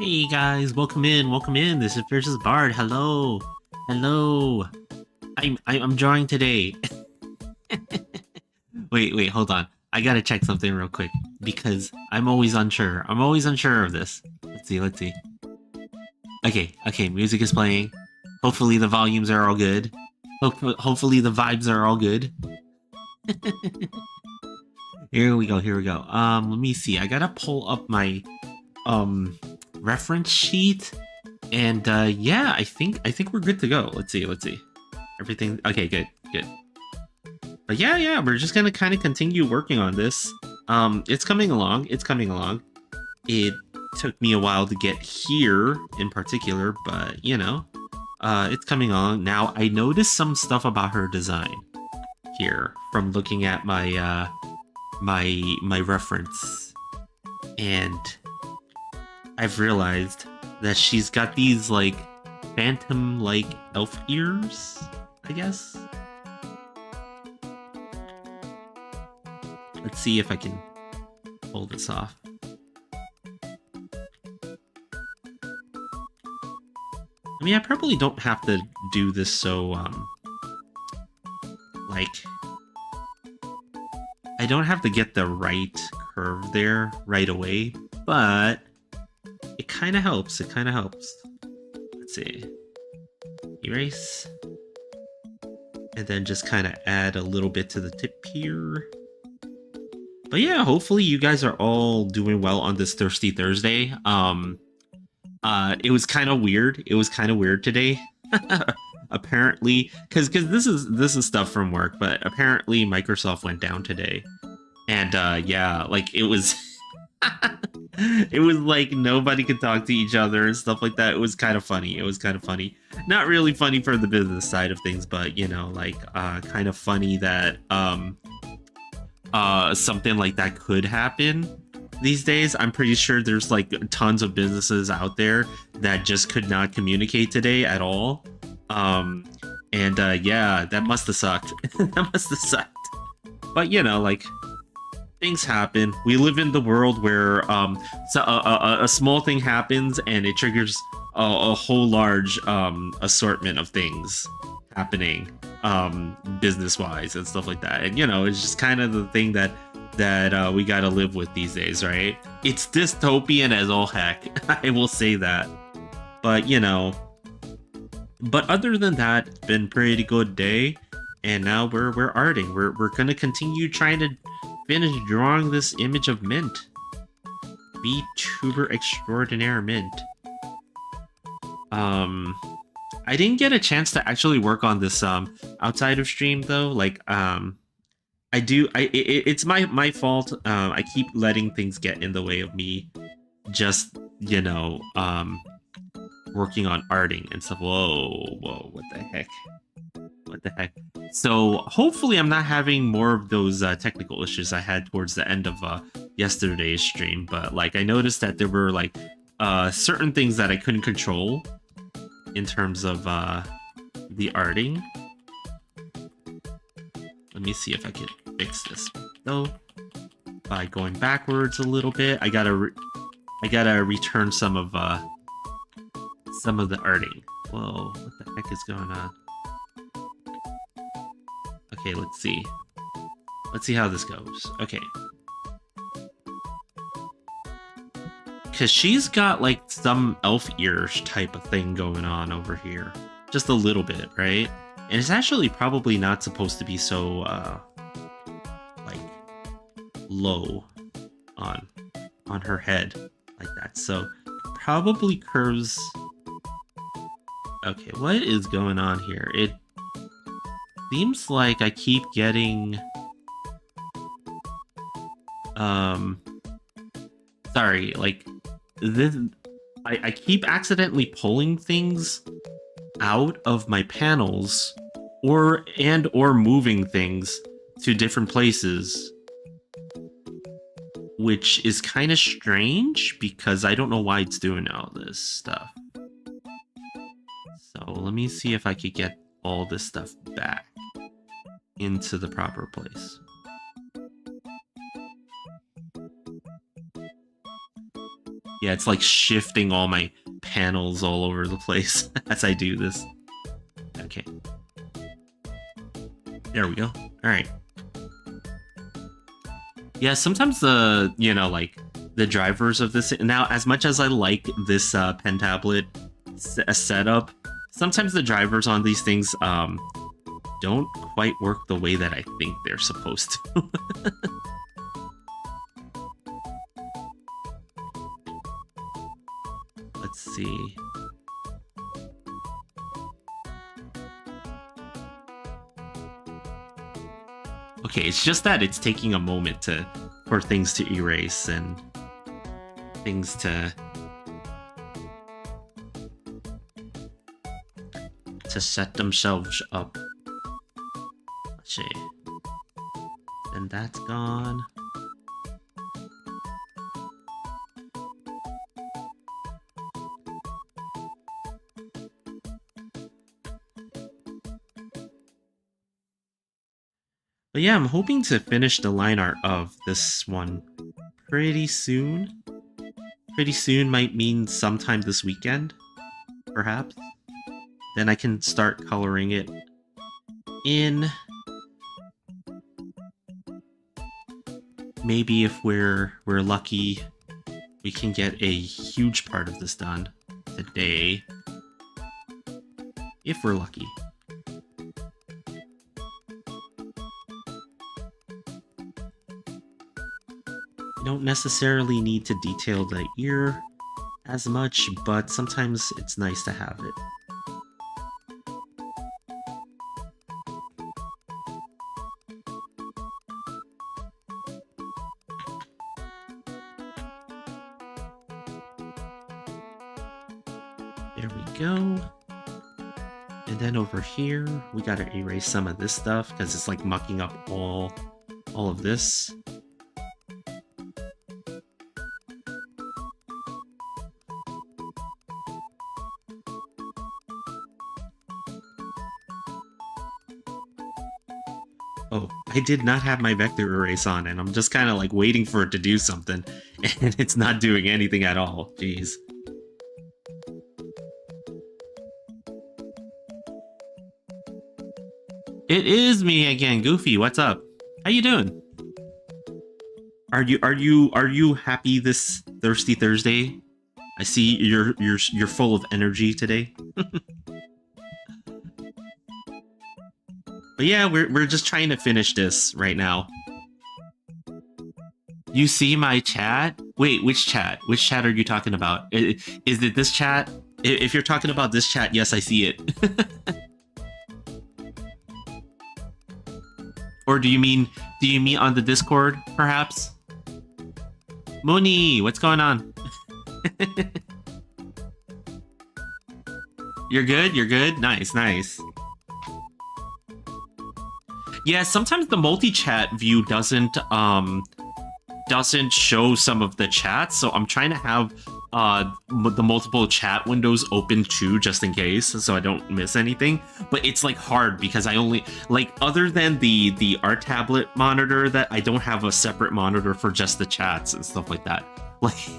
Hey guys, welcome in, welcome in. This is Fiercestbard. Hello, hello. I'm drawing today. Wait, hold on. I gotta check something real quick because I'm always unsure. I'm always unsure of this. Let's see. Okay. Music is playing. Hopefully the volumes are all good. Hopefully the vibes are all good. Here we go. Let me see. I gotta pull up my reference sheet, and yeah, I think we're good to go. Let's see. Everything okay? Good. But yeah, we're just gonna kind of continue working on this. It's coming along. It took me a while to get here in particular, but you know, it's coming along. Now I noticed some stuff about her design here from looking at my my reference, and I've realized that she's got these like phantom like elf ears, I guess. Let's see if I can pull this off. I mean, I probably don't have to do this so like I don't have to get the right curve there right away, but it kind of helps. Let's see. Erase. And then just kind of add a little bit to the tip here. But yeah, hopefully you guys are all doing well on this Thirsty Thursday. It was kind of weird. Today. Apparently, because this is stuff from work, but apparently Microsoft went down today. And yeah, like it was it was like nobody could talk to each other and stuff like that. It was kind of funny. Not really funny for the business side of things, but you know, like kind of funny that something like that could happen these days. I'm pretty sure there's like tons of businesses out there that just could not communicate today at all. And yeah, that must have sucked. But you know, like things happen. We live in the world where a small thing happens and it triggers a whole large assortment of things happening business wise and stuff like that. And you know, it's just kind of the thing that we gotta live with these days, right? It's dystopian as all heck. I will say that. But you know, but other than that, it's been a pretty good day. And now we're arting. We're gonna continue trying to finish drawing this image of Mint. VTuber extraordinaire Mint. I didn't get a chance to actually work on this outside of stream though. Like it's my fault. I keep letting things get in the way of me just, you know, working on arting and stuff. Whoa, what the heck? So hopefully I'm not having more of those technical issues I had towards the end of yesterday's stream. But like I noticed that there were like certain things that I couldn't control in terms of the arting. Let me see if I can fix this though by going backwards a little bit. I gotta return some of the arting. Whoa, what the heck is going on? Okay, let's see how this goes. Okay, because she's got like some elf ears type of thing going on over here, just a little bit, right? And it's actually probably not supposed to be so like low on her head like that. So probably curves. Okay, what is going on here? It seems like I keep getting sorry, like this I keep accidentally pulling things out of my panels or moving things to different places, which is kind of strange because I don't know why it's doing all this stuff. So let me see if I could get all this stuff back into the proper place. Yeah, it's like shifting all my panels all over the place as I do this. Okay. There we go. All right. Yeah, sometimes the, you know, like the drivers of this, now as much as I like this pen tablet setup, sometimes the drivers on these things don't quite work the way that I think they're supposed to. Let's see. Okay, it's just that it's taking a moment for things to erase and things to set themselves up. Let's see. And that's gone. But yeah, I'm hoping to finish the line art of this one pretty soon. Pretty soon might mean sometime this weekend, perhaps. Then I can start coloring it in. Maybe if we're lucky, we can get a huge part of this done today. If we're lucky. You don't necessarily need to detail the ear as much, but sometimes it's nice to have it. There we go. And then over here, we gotta erase some of this stuff because it's like mucking up all of this. Oh, I did not have my vector erase on, and I'm just kind of like waiting for it to do something, and it's not doing anything at all. Jeez. It is me again, Goofy. What's up? How you doing? Are you happy this Thirsty Thursday? I see you're full of energy today. But yeah, we're just trying to finish this right now. You see my chat? Wait, which chat? Which chat are you talking about? Is it this chat? If you're talking about this chat, yes, I see it. Or do you mean on the Discord, perhaps? Mooney, what's going on? You're good? You're good? Nice, nice. Yeah, sometimes the multi-chat view doesn't show some of the chats, so I'm trying to have the multiple chat windows open too, just in case, so I don't miss anything. But it's like hard because I only, like, other than the art tablet monitor, that I don't have a separate monitor for just the chats and stuff like that. Like,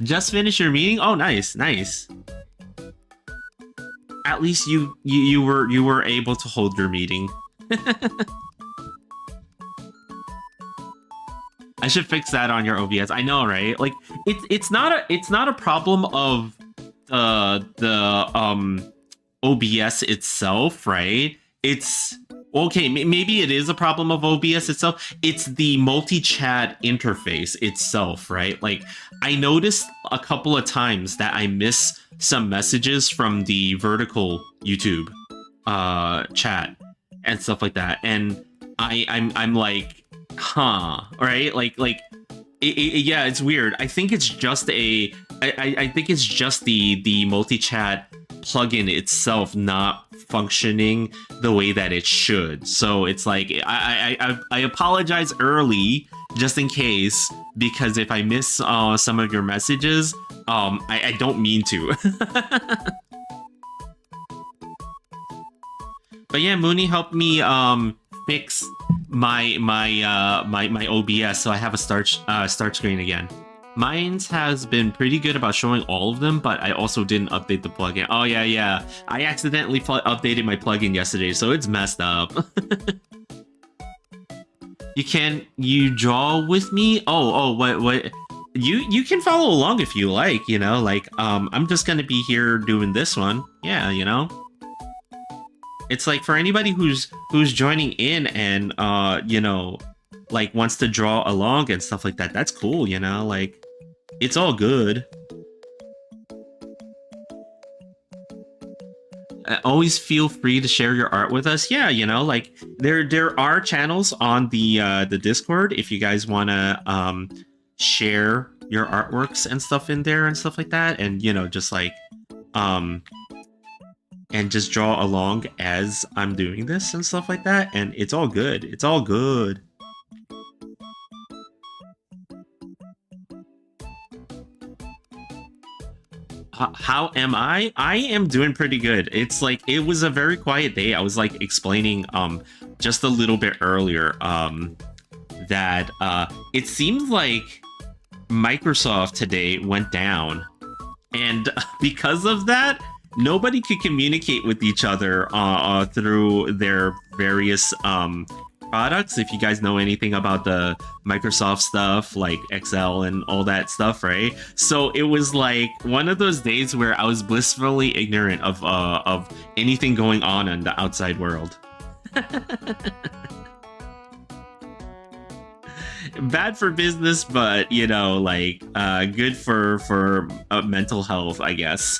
just finish your meeting? Oh, nice, nice. At least you were able to hold your meeting. I should fix that on your OBS. I know, right? Like, it's not a problem of the OBS itself, right? It's okay. Maybe it is a problem of OBS itself. It's the multi-chat interface itself, right? Like, I noticed a couple of times that I miss some messages from the vertical YouTube chat and stuff like that, and I'm like, huh, right? Like yeah, it's weird. I think it's just I think it's just the multi-chat plugin itself not functioning the way that it should. So it's like I apologize early just in case, because if I miss some of your messages, I don't mean to. But yeah, Mooney helped me fix my OBS, so I have a start screen again. Mine's has been pretty good about showing all of them, but I also didn't update the plugin. Oh yeah, yeah. I accidentally updated my plugin yesterday, so it's messed up. You draw with me? What? You can follow along if you like, you know, like, I'm just gonna be here doing this one. Yeah, you know? It's like for anybody who's joining in and, you know, like wants to draw along and stuff like that, that's cool, you know, like, it's all good. Always feel free to share your art with us. Yeah, you know, like there are channels on the Discord if you guys want to share your artworks and stuff in there and stuff like that, and you know, just like and just draw along as I'm doing this and stuff like that, and it's all good. It's all good. How am I? I am doing pretty good. It's like it was a very quiet day. I was like explaining just a little bit earlier that it seems like Microsoft today went down, and because of that, nobody could communicate with each other through their various products. If you guys know anything about the Microsoft stuff, like Excel and all that stuff, right? So it was like one of those days where I was blissfully ignorant of anything going on in the outside world. Bad for business, but you know, like good for mental health, I guess.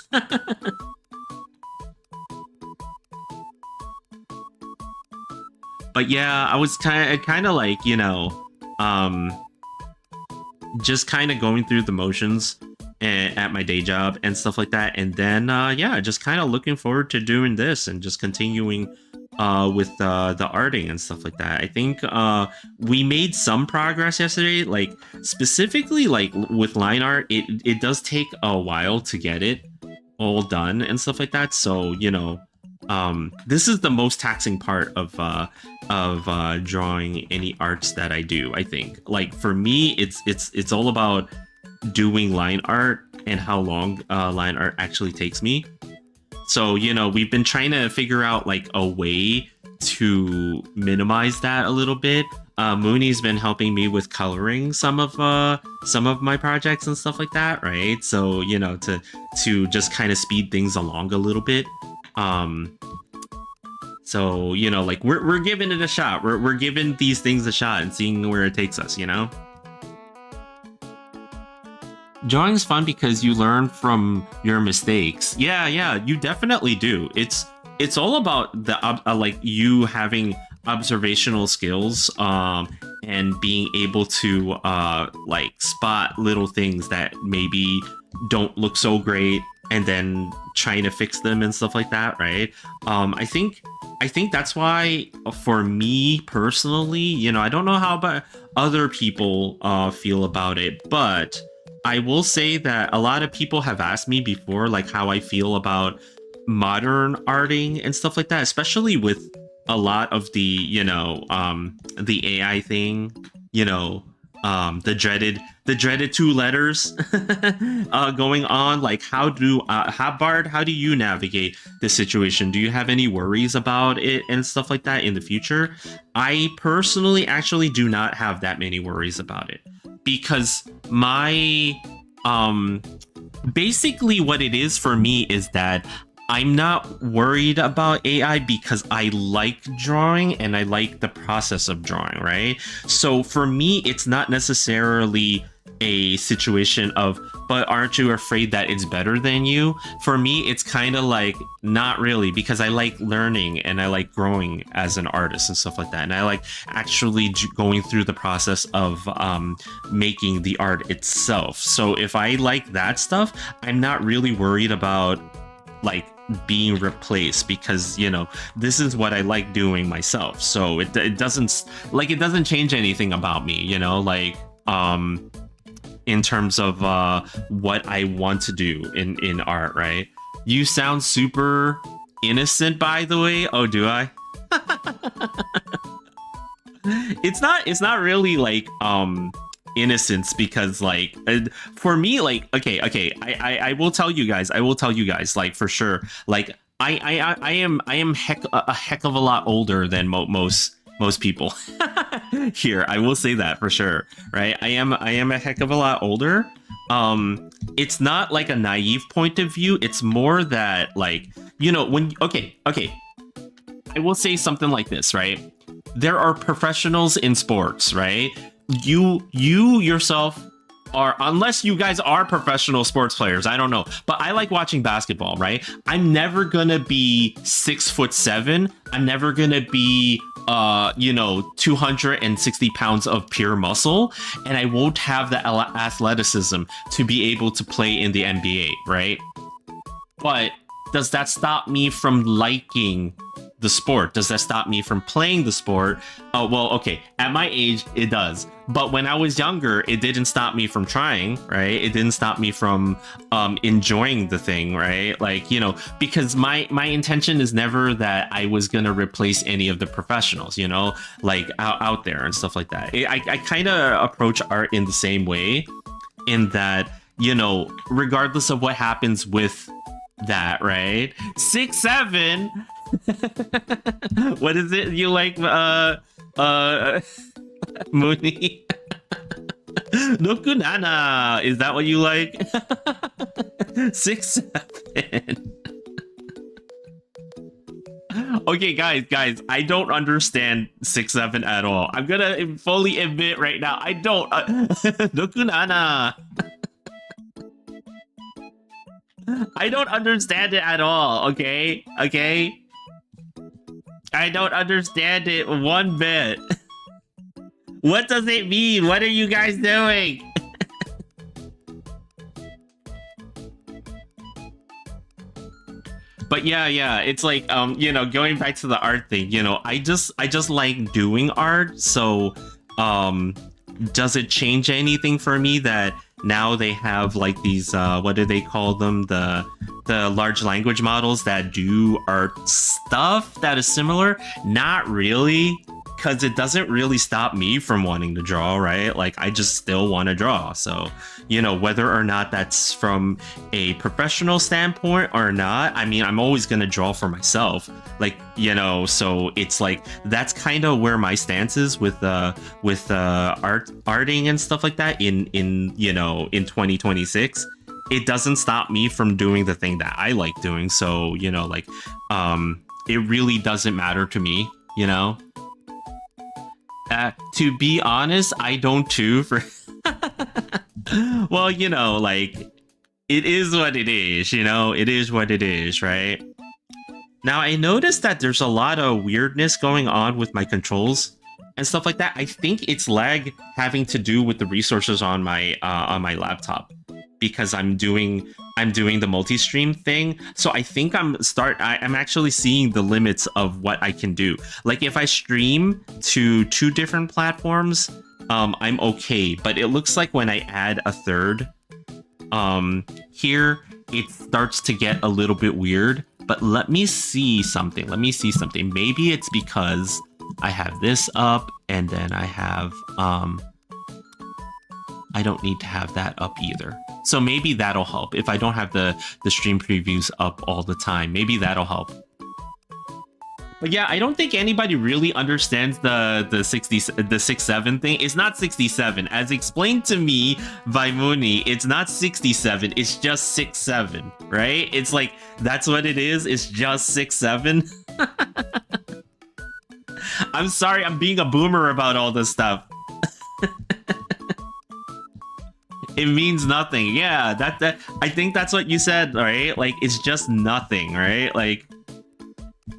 But yeah, I was kind of like, you know, just kind of going through the motions at my day job and stuff like that, and then yeah, just kind of looking forward to doing this and just continuing with the arting and stuff like that. I think we made some progress yesterday, like specifically like with line art. It does take a while to get it all done and stuff like that. So you know, this is the most taxing part of drawing any arts that I do. I think, like for me, it's all about doing line art and how long line art actually takes me. So you know, we've been trying to figure out like a way to minimize that a little bit. Mooney's been helping me with coloring some of my projects and stuff like that, right? So you know, to just kind of speed things along a little bit. So you know, like we're giving it a shot. We're giving these things a shot and seeing where it takes us, you know. Drawing's fun because you learn from your mistakes. Yeah, you definitely do. It's all about the like you having observational skills and being able to like spot little things that maybe don't look so great and then trying to fix them and stuff like that, right? I think that's why for me personally, you know, I don't know how about other people feel about it, but I will say that a lot of people have asked me before, like how I feel about modern arting and stuff like that, especially with a lot of the, you know, the AI thing, you know, the dreaded two letters going on. Like, how do you navigate this situation? Do you have any worries about it and stuff like that in the future? I personally actually do not have that many worries about it, because my basically what it is for me is that I'm not worried about AI because I like drawing and I like the process of drawing, right? So for me, it's not necessarily a situation of, but aren't you afraid that it's better than you? For me, it's kind of like, not really, because I like learning and I like growing as an artist and stuff like that. And I like actually going through the process of making the art itself. So if I like that stuff, I'm not really worried about like being replaced, because you know, this is what I like doing myself. So it doesn't change anything about me, you know, like in terms of what I want to do in art, right? You sound super innocent, by the way. Oh, do I? It's not really like innocence because like for me like okay I will tell you guys like for sure like I am a heck of a lot older than most people here. I will say that for sure, right? I am a heck of a lot older. It's not like a naive point of view. It's more that like, you know, when okay. I will say something like this, right? There are professionals in sports, right? You yourself are, unless you guys are professional sports players, I don't know, but I like watching basketball, right? I'm never gonna be 6'7". I'm never gonna be 260 pounds of pure muscle, and I won't have the athleticism to be able to play in the NBA, right? But does that stop me from liking the sport? Does that stop me from playing the sport? Oh, well, okay. At my age, it does. But when I was younger, it didn't stop me from trying, right? It didn't stop me from enjoying the thing, right? Like, you know, because my intention is never that I was going to replace any of the professionals, you know, like out there and stuff like that. I kind of approach art in the same way, in that, you know, regardless of what happens with that, right? 6'7". What is it you like, Mooney? Nokunana, is that what you like? 6'7". Okay, guys, I don't understand 6'7" at all. I'm gonna fully admit right now, I don't. Nokunana. I don't understand it at all, okay? I don't understand it one bit. What does it mean? What are you guys doing? But yeah, it's like you know, going back to the art thing, you know, I just like doing art. So does it change anything for me that now they have like these what do they call them, the large language models that do art stuff that is similar? Not really, because it doesn't really stop me from wanting to draw, right? Like, I just still want to draw. So, you know, whether or not that's from a professional standpoint or not, I mean, I'm always going to draw for myself. Like, you know, so it's like, that's kind of where my stance is with arting and stuff like that in 2026. It doesn't stop me from doing the thing that I like doing. So, you know, like, it really doesn't matter to me, you know? To be honest, I don't too. Well, you know, like, it is what it is, you know? It is what it is, right? Now, I noticed that there's a lot of weirdness going on with my controls and stuff like that. I think it's lag having to do with the resources on my laptop, because I'm doing the multi-stream thing. So I think I'm actually seeing the limits of what I can do. Like, if I stream to 2 different platforms, I'm okay. But it looks like when I add a third, here, it starts to get a little bit weird. But let me see something. Maybe it's because I have this up, and then I have, I don't need to have that up either. So maybe that'll help if I don't have the stream previews up all the time. Maybe that'll help. But yeah, I don't think anybody really understands the 6'7" thing. It's not 67, as explained to me by Mooney. It's not 67. It's just 6'7", right? It's like, that's what it is. It's just 6'7". I'm sorry, I'm being a boomer about all this stuff. It means nothing. Yeah, that I think that's what you said, right? Like, it's just nothing, right? Like,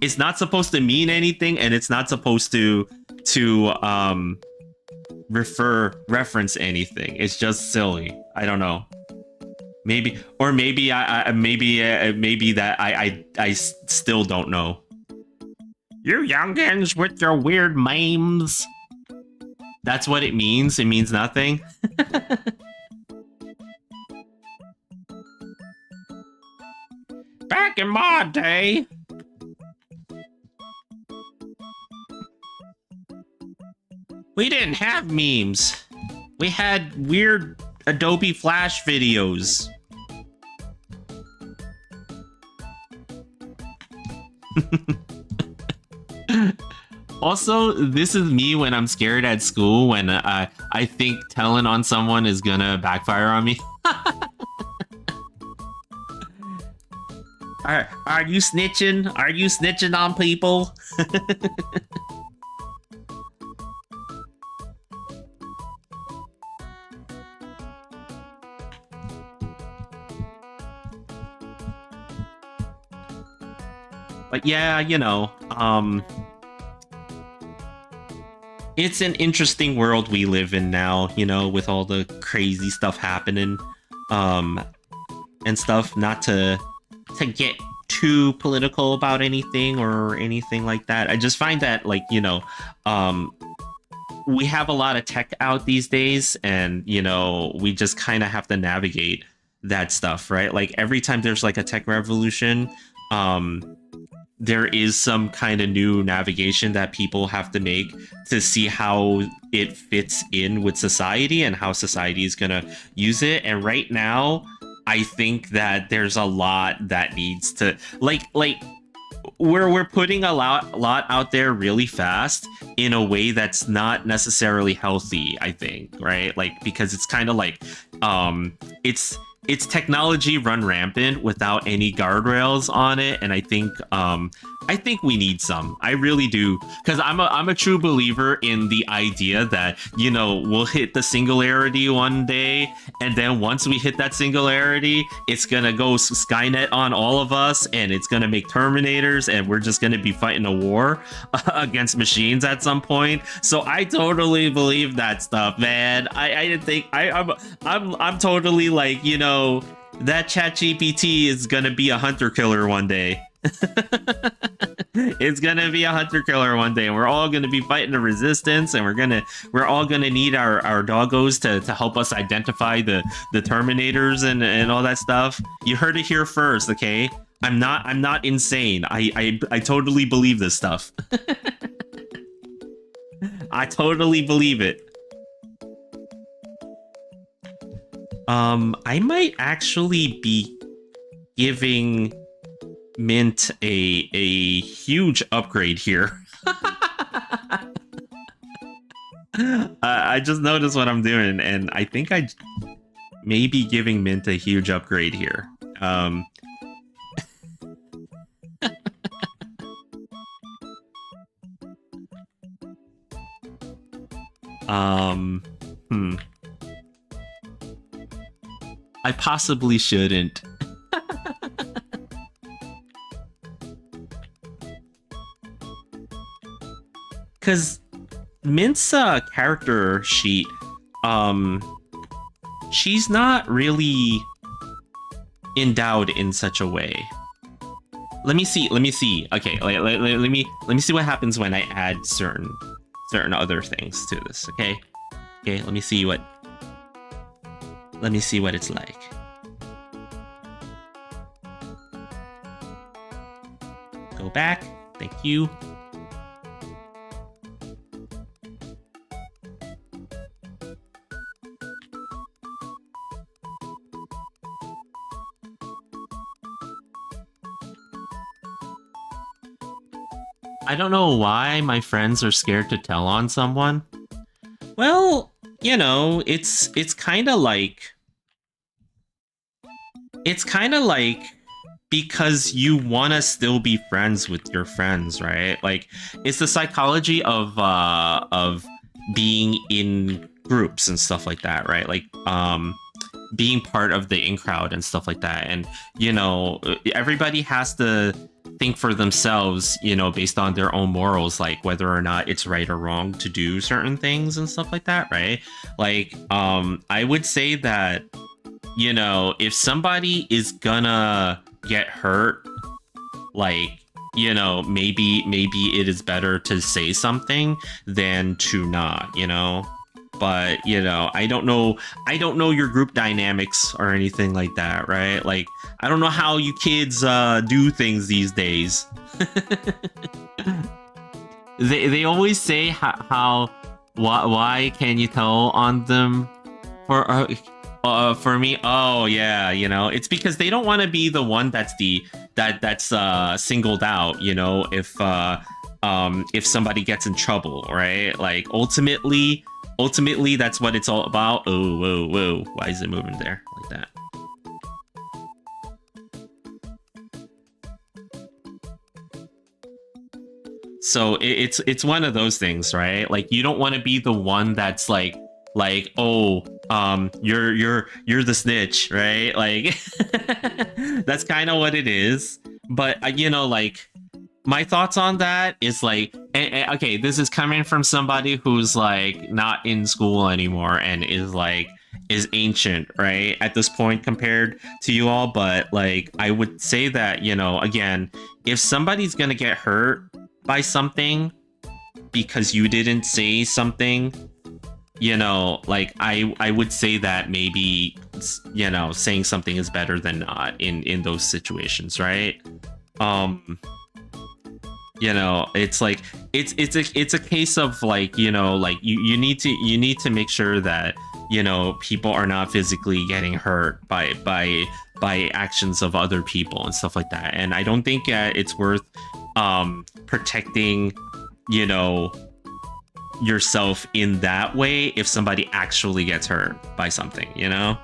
it's not supposed to mean anything, and it's not supposed to reference anything. It's just silly. I don't know. Maybe that I still don't know. You youngins with your weird memes. That's what it means. It means nothing. Back in my day. We didn't have memes. We had weird Adobe Flash videos. Also, this is me when I'm scared at school, when I think telling on someone is gonna backfire on me. Are you snitching? Are you snitching on people? But yeah, you know, it's an interesting world we live in now, you know, with all the crazy stuff happening, and stuff. Not to get too political about anything or anything like that. I just find that, like, you know, we have a lot of tech out these days, and, you know, we just kind of have to navigate that stuff, right? Like, every time there's like a tech revolution, there is some kind of new navigation that people have to make to see how it fits in with society and how society is going to use it. And right now, I think that there's a lot that needs to, like we're putting a lot out there really fast in a way that's not necessarily healthy, I think, right? Like, because it's kind of like, it's technology run rampant without any guardrails on it, and I think we need some. I really do, because I'm a true believer in the idea that, you know, we'll hit the singularity one day, and then once we hit that singularity, it's gonna go Skynet on all of us, and it's gonna make Terminators, and we're just gonna be fighting a war against machines at some point. So I totally believe that stuff, man. I think I'm totally like, you know, that ChatGPT is gonna be a hunter killer one day. It's gonna be a hunter killer one day, and we're all gonna be fighting a resistance, and we're all gonna need our doggos to help us identify the Terminators and all that stuff. You heard it here first, okay? I'm not insane. I totally believe this stuff. I totally believe it. I might actually be giving Mint a huge upgrade here. I just noticed what I'm doing, and I think I may be giving Mint a huge upgrade here. I possibly shouldn't. Because Mint's character sheet, she's not really endowed in such a way. Let me see. Okay, let me see what happens when I add certain other things to this. Okay, let me see what it's like. Go back. Thank you. I don't know why my friends are scared to tell on someone. Well, you know, it's kind of like because you want to still be friends with your friends, right? Like, it's the psychology of being in groups and stuff like that, right? Like, being part of the in crowd and stuff like that. And, you know, everybody has to think for themselves, you know, based on their own morals, like whether or not it's right or wrong to do certain things and stuff like that, right? Like, I would say that, you know, if somebody is gonna get hurt, like, you know, maybe it is better to say something than to not, you know? But, you know, I don't know your group dynamics or anything like that, right? Like, I don't know how you kids do things these days. They always say how Why can you tell on them? For me, oh yeah, you know, it's because they don't want to be the one that's singled out. You know, if somebody gets in trouble, right? Like ultimately, that's what it's all about. Oh, whoa, whoa! Why is it moving there like that? So it's one of those things, right? Like you don't want to be the one that's like oh you're the snitch, right? Like that's kind of what it is. But you know, like my thoughts on that is like okay, this is coming from somebody who's like not in school anymore and is ancient, right, at this point compared to you all. But like I would say that, you know, again, if somebody's gonna get hurt by something because you didn't say something, you know, like I would say that maybe, you know, saying something is better than not in those situations, right? um you know, it's like it's a case of like, you know, like you need to make sure that, you know, people are not physically getting hurt by actions of other people and stuff like that. And I don't think it's worth protecting, you know, yourself in that way if somebody actually gets hurt by something, you know,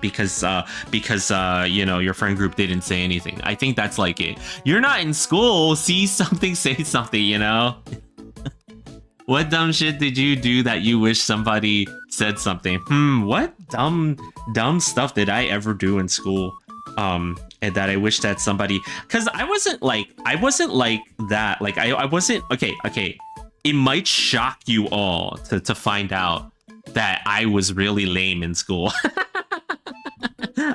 because you know, your friend group didn't say anything. I think that's like it. You're not in school, see something, say something, you know. What dumb shit did you do that you wish somebody said something? What dumb stuff did I ever do in school? And that I wish that somebody, because I wasn't like that. Like I wasn't okay. It might shock you all to find out that I was really lame in school.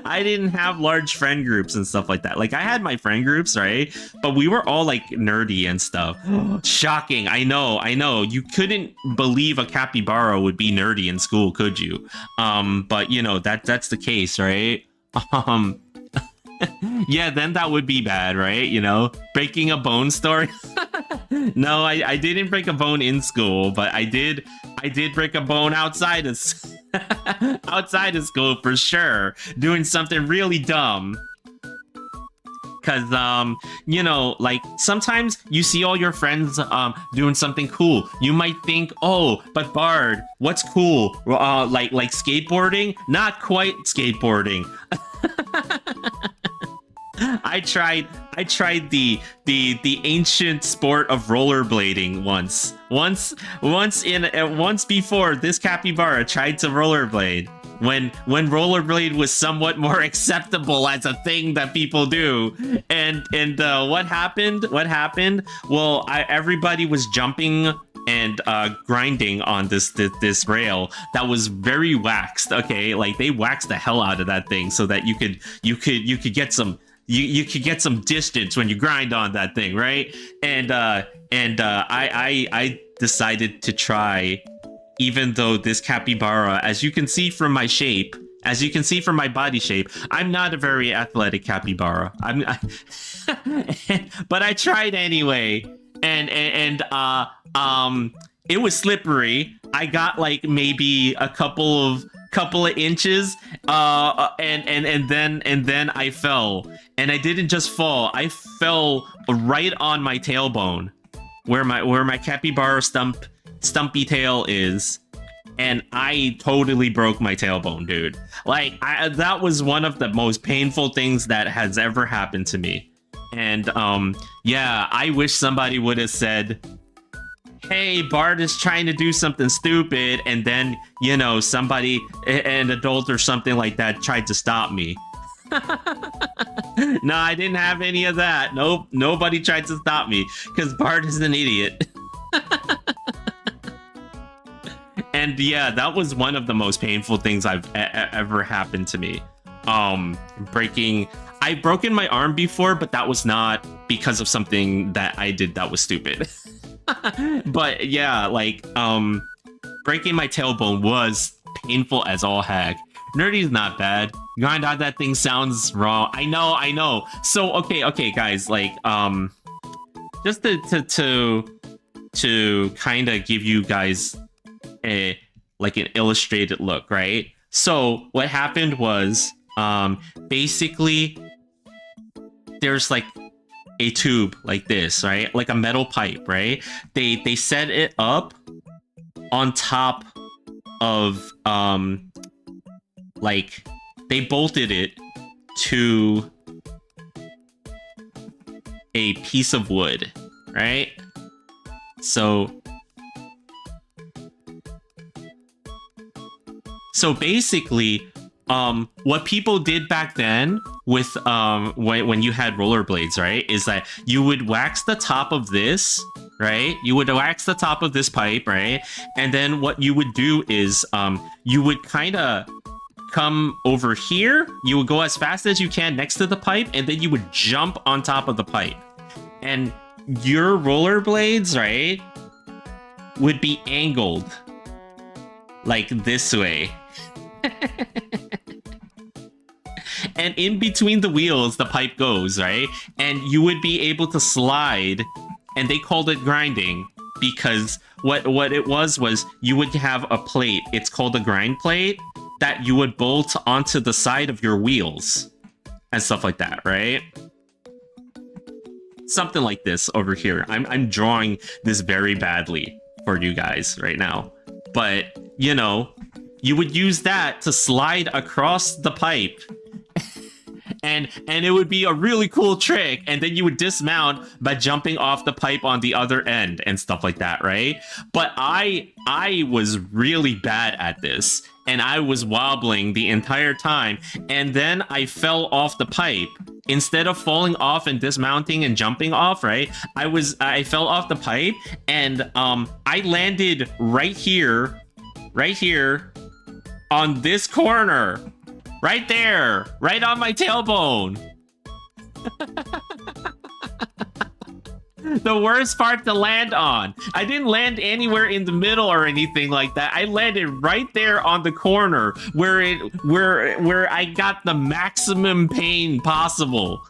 I didn't have large friend groups and stuff like that. Like I had my friend groups, right? But we were all like nerdy and stuff. Shocking. I know. You couldn't believe a capybara would be nerdy in school, could you? But you know, that's the case, right? Yeah, then that would be bad, right? You know, breaking a bone story. No, I didn't break a bone in school, but I did break a bone outside of outside of school for sure, doing something really dumb. Cause you know, like sometimes you see all your friends doing something cool. You might think, oh, but Bard, what's cool? Like skateboarding? Not quite skateboarding. I tried the ancient sport of rollerblading once before this capybara tried to rollerblade when rollerblade was somewhat more acceptable as a thing that people do. And what happened? Well, everybody was jumping and grinding on this rail that was very waxed. Okay, like they waxed the hell out of that thing so that you could get some. You could get some distance when you grind on that thing, right? And I decided to try, even though this capybara, as you can see from my shape, as you can see from my body shape, I'm not a very athletic capybara. But I tried anyway, and it was slippery. I got like maybe a couple of inches, and then I fell. And I didn't just fall, I fell right on my tailbone, where my capybara stumpy tail is, and I totally broke my tailbone, dude. Like that was one of the most painful things that has ever happened to me. And yeah, I wish somebody would have said, hey, Bart is trying to do something stupid, and then, you know, somebody, an adult or something like that, tried to stop me. No, I didn't have any of that. Nope, nobody tried to stop me, because Bart is an idiot. And yeah, that was one of the most painful things I've ever happened to me. I've broken my arm before, but that was not because of something that I did that was stupid. But yeah, like breaking my tailbone was painful as all heck. Nerdy's not bad. Grind on that thing sounds wrong. I know. So okay, guys, like just to kind of give you guys like an illustrated look, right? So what happened was basically there's like a tube like this, right? Like a metal pipe, right? They set it up on top of like they bolted it to a piece of wood, right? So basically, what people did back then with when you had rollerblades, right, is that you would wax the top of this, right? You would wax the top of this pipe, right? And then what you would do is you would kind of come over here, you would go as fast as you can next to the pipe, and then you would jump on top of the pipe. And your rollerblades, right, would be angled like this way. And in between the wheels, the pipe goes, right? And you would be able to slide, and they called it grinding because what it was you would have a plate. It's called a grind plate that you would bolt onto the side of your wheels and stuff like that, right? Something like this over here. I'm drawing this very badly for you guys right now, but you know, you would use that to slide across the pipe. And it would be a really cool trick, and then you would dismount by jumping off the pipe on the other end and stuff like that, right? But I was really bad at this, and I was wobbling the entire time, and then I fell off the pipe. Instead of falling off and dismounting and jumping off, right? I fell off the pipe, and I landed right here on this corner. Right there, right on my tailbone. The worst part to land on. I didn't land anywhere in the middle or anything like that. I landed right there on the corner where I got the maximum pain possible.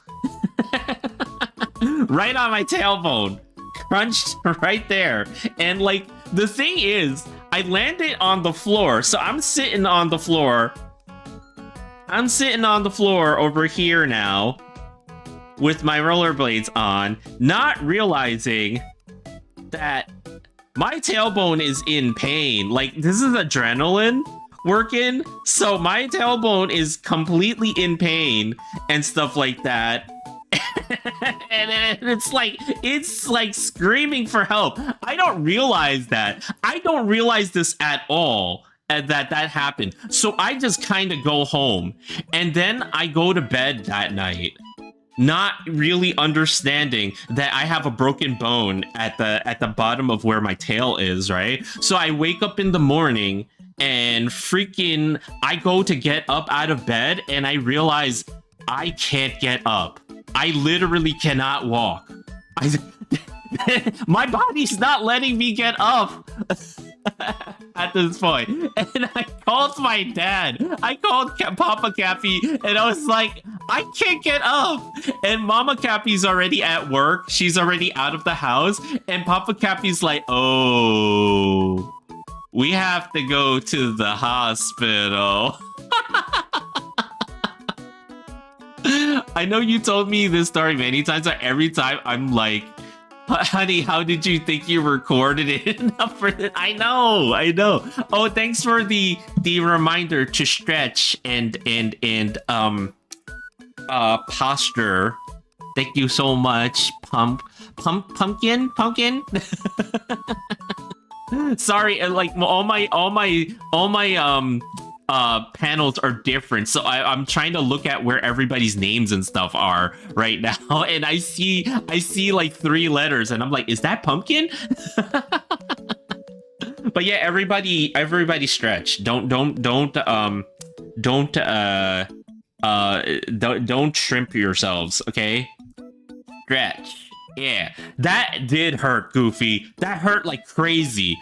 Right on my tailbone. Crunched right there. And like, the thing is, I landed on the floor. So I'm sitting on the floor. I'm sitting on the floor over here now with my rollerblades on, not realizing that my tailbone is in pain. Like, this is adrenaline working, so my tailbone is completely in pain and stuff like that. And it's like screaming for help. I don't realize that. I don't realize this at all. That happened. So I just kind of go home, and then I go to bed that night, not really understanding that I have a broken bone at the bottom of where my tail is, right? So I wake up in the morning and freaking I go to get up out of bed, and I realize I can't get up. I literally cannot walk. My body's not letting me get up. At this point, and I called my dad. I called Papa Cappy, and I was like, I can't get up. And Mama Cappy's already at work. She's already out of the house. And Papa Cappy's like, oh, we have to go to the hospital. I know you told me this story many times, but every time I'm like, honey, how did you think you recorded it enough for this? I know. Oh, thanks for the reminder to stretch and posture. Thank you so much, pumpkin. Sorry, like all my panels are different, so I'm trying to look at where everybody's names and stuff are right now, and I see like 3 letters, and I'm like, is that pumpkin? But yeah, everybody stretch. Don't shrimp yourselves, okay? Stretch. Yeah, that did hurt, Goofy. That hurt like crazy.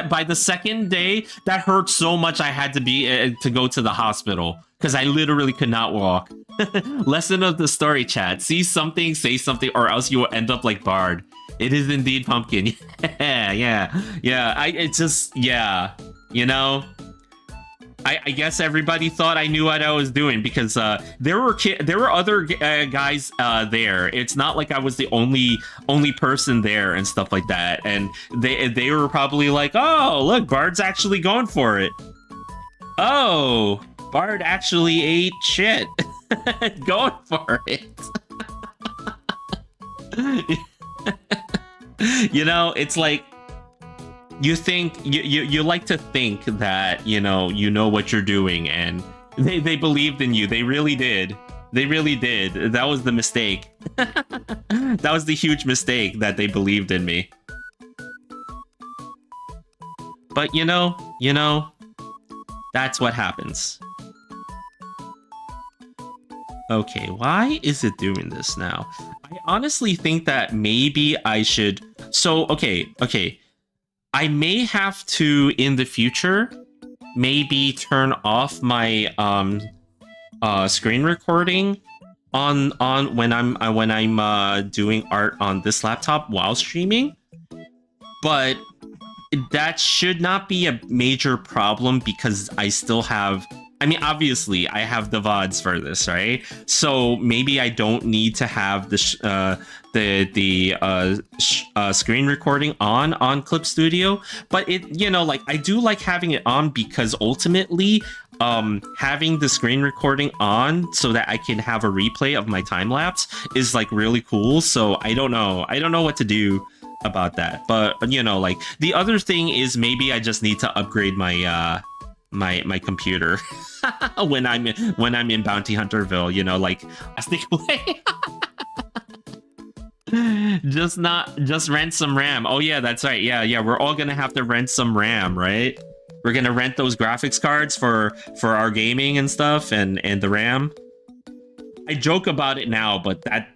By the second day, that hurt so much I had to go to the hospital because I literally could not walk. Lesson of the story, chat. See something, say something, or else you will end up like Bard. It is indeed pumpkin. Yeah, yeah. It's just, yeah, you know. I guess everybody thought I knew what I was doing because there were other guys there. It's not like I was the only person there and stuff like that. And they were probably like, oh, look, Bard's actually going for it. Oh, Bard actually ate shit. Going for it. You know, it's like, you think you like to think that you know what you're doing, and they believed in you. They really did. That was the mistake. That was the huge mistake, that they believed in me. But you know, that's what happens. Okay, why is it doing this now? I honestly think that maybe I should. So okay. I may have to, in the future, maybe turn off my screen recording on when I'm doing art on this laptop while streaming. But that should not be a major problem because I still have. I mean, obviously, I have the VODs for this, right? So maybe I don't need to have the screen recording on Clip Studio. But it, like, I do like having it on because ultimately, having the screen recording on so that I can have a replay of my time lapse is like really cool. So I don't know what to do about that. But like, the other thing is maybe I just need to upgrade my my computer when I'm in Bounty Hunterville, like plastic away. just rent some RAM. Oh yeah, that's right. Yeah, we're all gonna have to rent some RAM, right? We're gonna rent those graphics cards for our gaming and stuff, and the RAM. I joke about it now, but that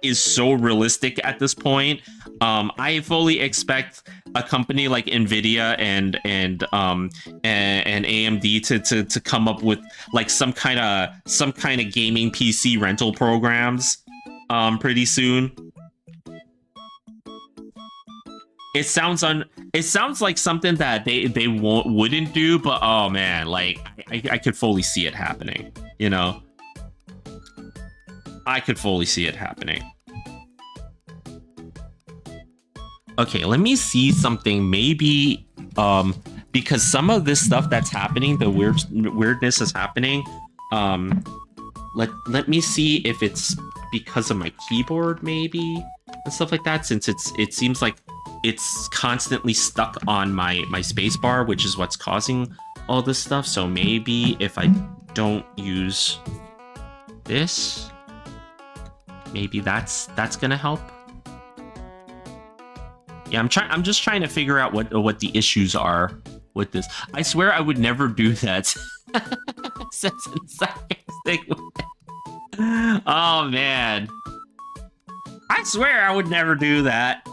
is so realistic at this point. I fully expect a company like Nvidia and AMD to come up with like some kind of gaming PC rental programs pretty soon. It sounds like something that they wouldn't do, but oh man, like I could fully see it happening, I could fully see it happening. Okay, let me see something. Maybe because some of this stuff that's happening, the weirdness is happening. Let me see if it's because of my keyboard, maybe, and stuff like that. Since it seems like it's constantly stuck on my spacebar, which is what's causing all this stuff. So maybe if I don't use this, maybe that's gonna help. Yeah, I'm just trying to figure out what the issues are with this. I swear I would never do that. Says in sarcastic way. Oh man. I swear I would never do that.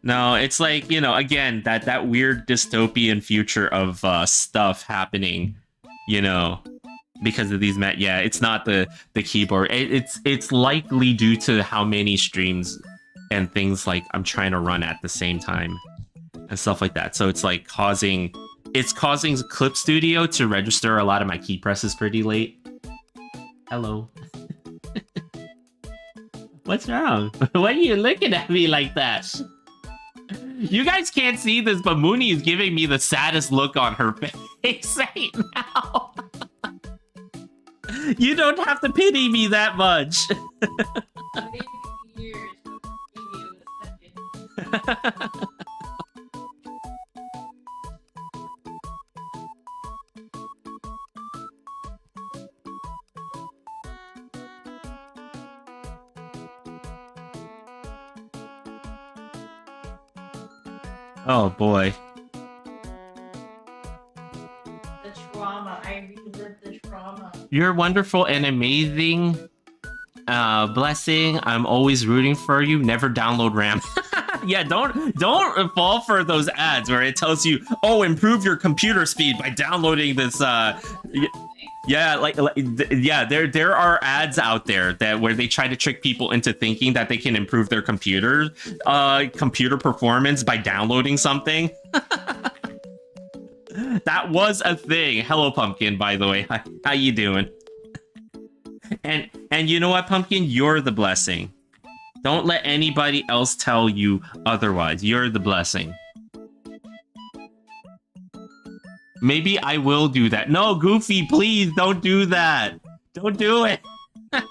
No, it's like, again, that weird dystopian future of stuff happening, because of these yeah, it's not the keyboard. It's likely due to how many streams and things like I'm trying to run at the same time and stuff like that. So it's like causing Clip Studio to register a lot of my key presses pretty late. Hello. What's wrong? Why are you looking at me like that? You guys can't see this, but Mooney is giving me the saddest look on her face right now. You don't have to pity me that much. Oh boy. The trauma. I relived the trauma. You're wonderful and amazing. Blessing. I'm always rooting for you. Never download RAM. Yeah, don't fall for those ads where it tells you, oh, improve your computer speed by downloading this. Yeah, yeah, there are ads out there that where they try to trick people into thinking that they can improve their computer performance by downloading something. That was a thing. Hello, Pumpkin, by the way. How you doing? And you know what, Pumpkin? You're the blessing. Don't let anybody else tell you otherwise. You're the blessing. Maybe I will do that. No, Goofy, please don't do that. Don't do it. But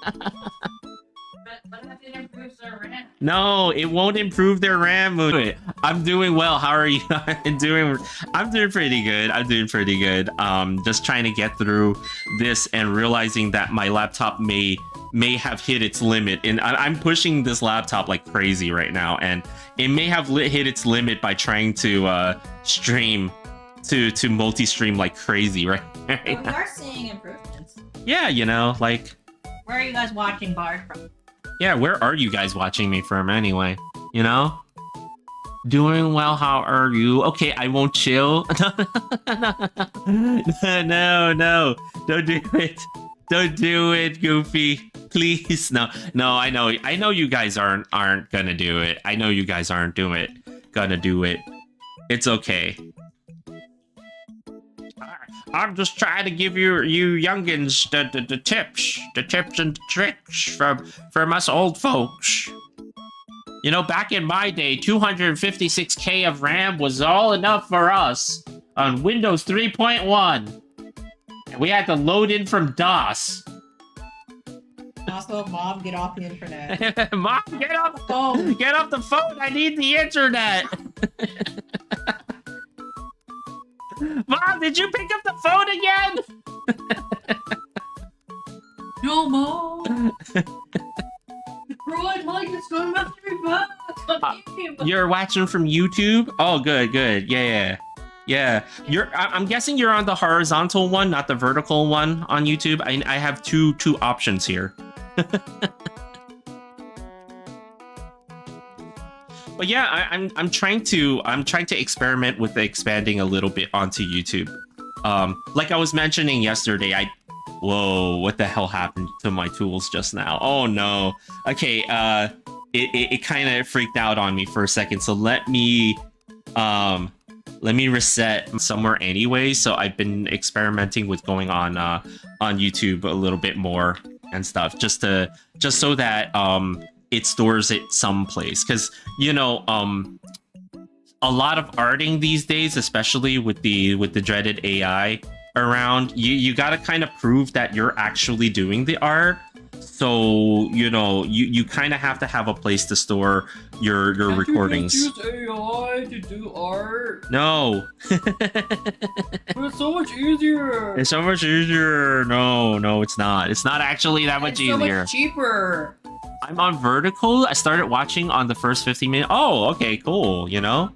if it improves their RAM? No, it won't improve their RAM. I'm doing well. How are you? I'm doing pretty good. I'm doing pretty good. Just trying to get through this and realizing that my laptop may have hit its limit. And I'm pushing this laptop like crazy right now, and it may have hit its limit by trying to stream to multi-stream like crazy right Well, we now. are seeing improvements. Yeah, you know, like, Where are you guys watching Bard from? yeah, where are you guys watching me from anyway? You know? Doing well, how are you? Okay, I won't chill. No, don't do it. Don't do it, Goofy. Please, no, I know you guys aren't gonna do it. I know you guys aren't gonna do it. It's okay. I'm just trying to give you youngins the tips and tricks from us old folks. You know, back in my day, 256K of RAM was all enough for us on Windows 3.1. And we had to load in from DOS. Also, Mom, get off the internet. Mom, get off the phone! Get off the phone! I need the internet! Mom, did you pick up the phone again? No, Mom! Right, like it's going back to be back. You're watching from YouTube? Oh, good. Yeah. I'm guessing you're on the horizontal one, not the vertical one on YouTube. I have two options here. But yeah, I'm trying to experiment with expanding a little bit onto YouTube. Like I was mentioning yesterday, whoa, what the hell happened to my tools just now? Oh no. Okay, it kind of freaked out on me for a second. So let me reset somewhere anyway. So I've been experimenting with going on YouTube a little bit more and stuff, just so that it stores it someplace. Because, you know, a lot of arting these days, especially with the dreaded AI around, you gotta kind of prove that you're actually doing the art. So, you know, you kind of have to have a place to store your recordings. You just use AI to do art? No. But it's so much easier. It's so much easier. No, it's not. It's not actually that much easier. It's so much cheaper. I'm on vertical. I started watching on the first 15 minutes. Oh, okay, cool. You know?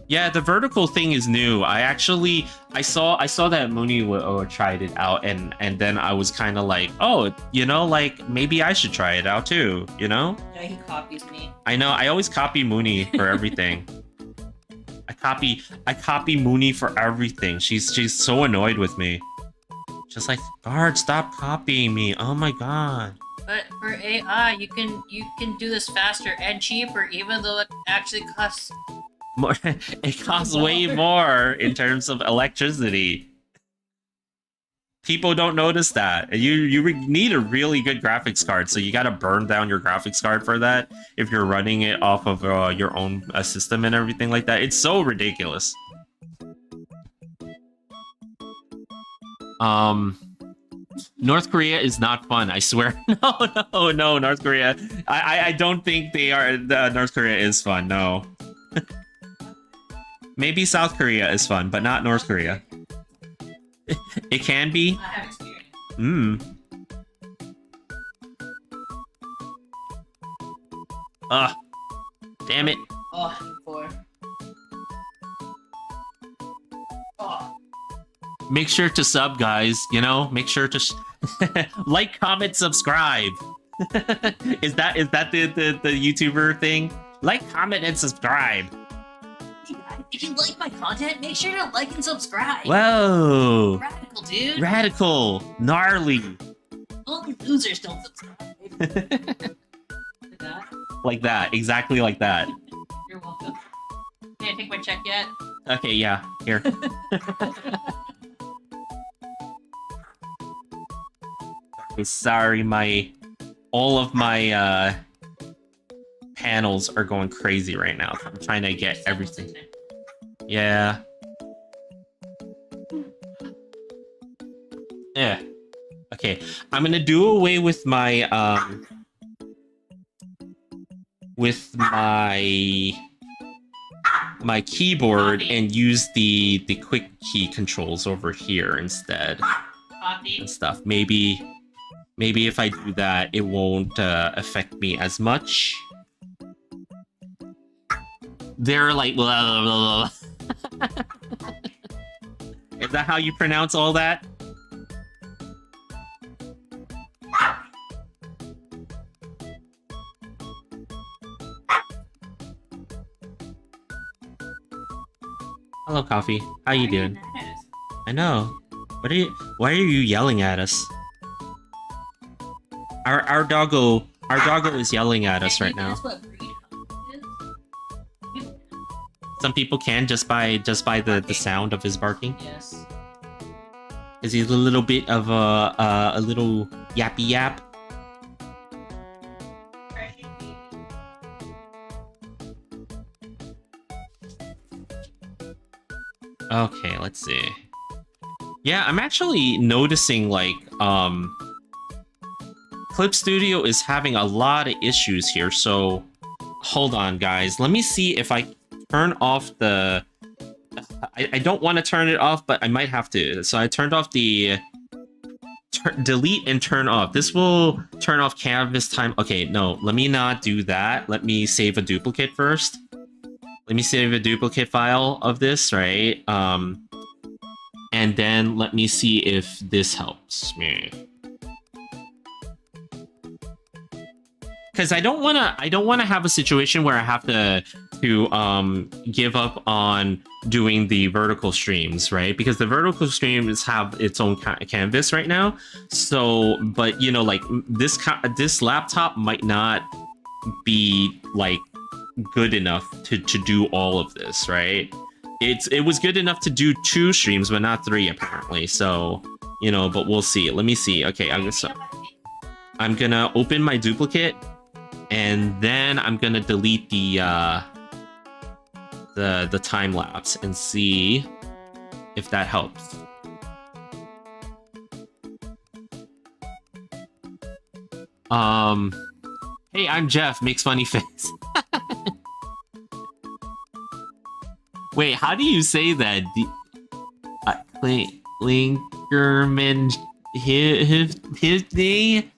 Yeah, the vertical thing is new. I saw that Mooney tried it out, and then I was kind of like, oh, you know, like maybe I should try it out too. You know? Yeah, he copies me. I know. I always copy Mooney for everything. I copy Mooney for everything. She's so annoyed with me. Just like, Bard, stop copying me. Oh my god. But for AI, you can do this faster and cheaper, even though it actually costs More. It costs way more in terms of electricity. People don't notice that. You need a really good graphics card, so you gotta burn down your graphics card for that if you're running it off of your own system and everything like that. It's so ridiculous. North Korea is not fun, I swear. No, North Korea. I don't think they are. North Korea is fun, no. Maybe South Korea is fun, but not North Korea. It can be. I have experience. Ugh. Damn it. Oh, four. Oh. Make sure to sub, guys. You know, make sure to like, comment, subscribe. Is that the YouTuber thing? Like, comment, and subscribe. if you like my content, make sure to like and subscribe. Whoa! Radical, dude. Radical! Gnarly! Only losers don't subscribe. Like that. Like that. Exactly like that. You're welcome. Can I take my check yet? Okay, yeah. Here. Okay, sorry, all of my panels are going crazy right now. I'm trying to get everything. Yeah. Yeah. Okay, I'm gonna do away with my my keyboard and use the quick key controls over here instead and stuff. Maybe if I do that, it won't affect me as much. They're like blah, blah, blah. Is that how you pronounce all that? Hello, Coffee. How you doing? I know. Why are you yelling at us? Our doggo is yelling at us right now. Some people can just by the sound of his barking. Yes. Is he a little bit of a little yappy yap? Okay, let's see. Yeah, I'm actually noticing like Clip Studio is having a lot of issues here, so hold on guys. Let me see if I turn off the I don't want to turn it off, but I might have to. So I turned off the delete and turn off. This will turn off canvas time. Okay, no, let me not do that. Let me save a duplicate first. Let me save a duplicate file of this, right? And then let me see if this helps me. Because I don't wanna have a situation where I have to give up on doing the vertical streams, right? Because the vertical streams have its own canvas right now. So, but you know, like this laptop might not be like good enough to do all of this, right? It was good enough to do 2 streams, but not 3 apparently. So, you know, but we'll see. Let me see. Okay, I'm gonna open my duplicate, and then I'm gonna delete the time lapse and see if that helps. Hey, I'm Jeff. Makes funny face. Wait, how do you say that? Linkerman his name?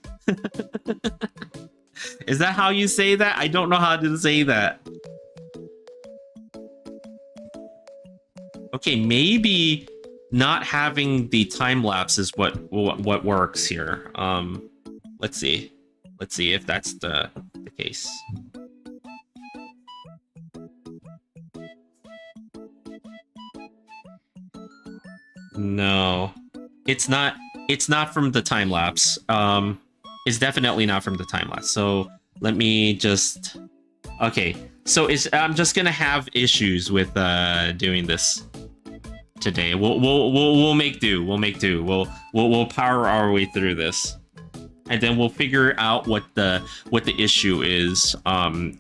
Is that how you say that? I don't know how to say that. Okay, maybe not having the time lapse is what works here. Let's see. Let's see if that's the case. No, it's not. It's not from the time lapse. It's definitely not from the time lapse. So let me just. Okay, so I'm just gonna have issues with doing this today. We'll make do. We'll make do. We'll power our way through this, and then we'll figure out what the issue is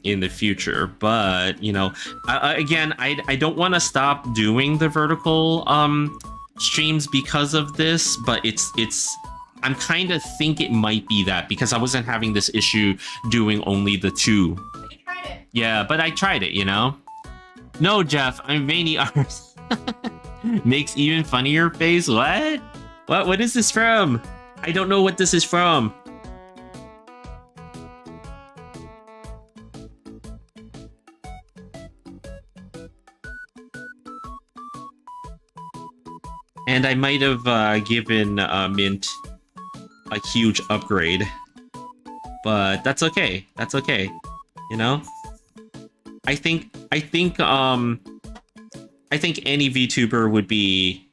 in the future. But you know, again, I don't want to stop doing the vertical streams because of this, but I'm kind of think it might be that because I wasn't having this issue doing only the 2. But you tried it. Yeah, but I tried it, you know. No, Jeff, I'm veiny arms. Makes even funnier face. What is this from? I don't know what this is from. And I might have given Mint a huge upgrade, but that's okay. That's okay. You know, I think I think any VTuber would be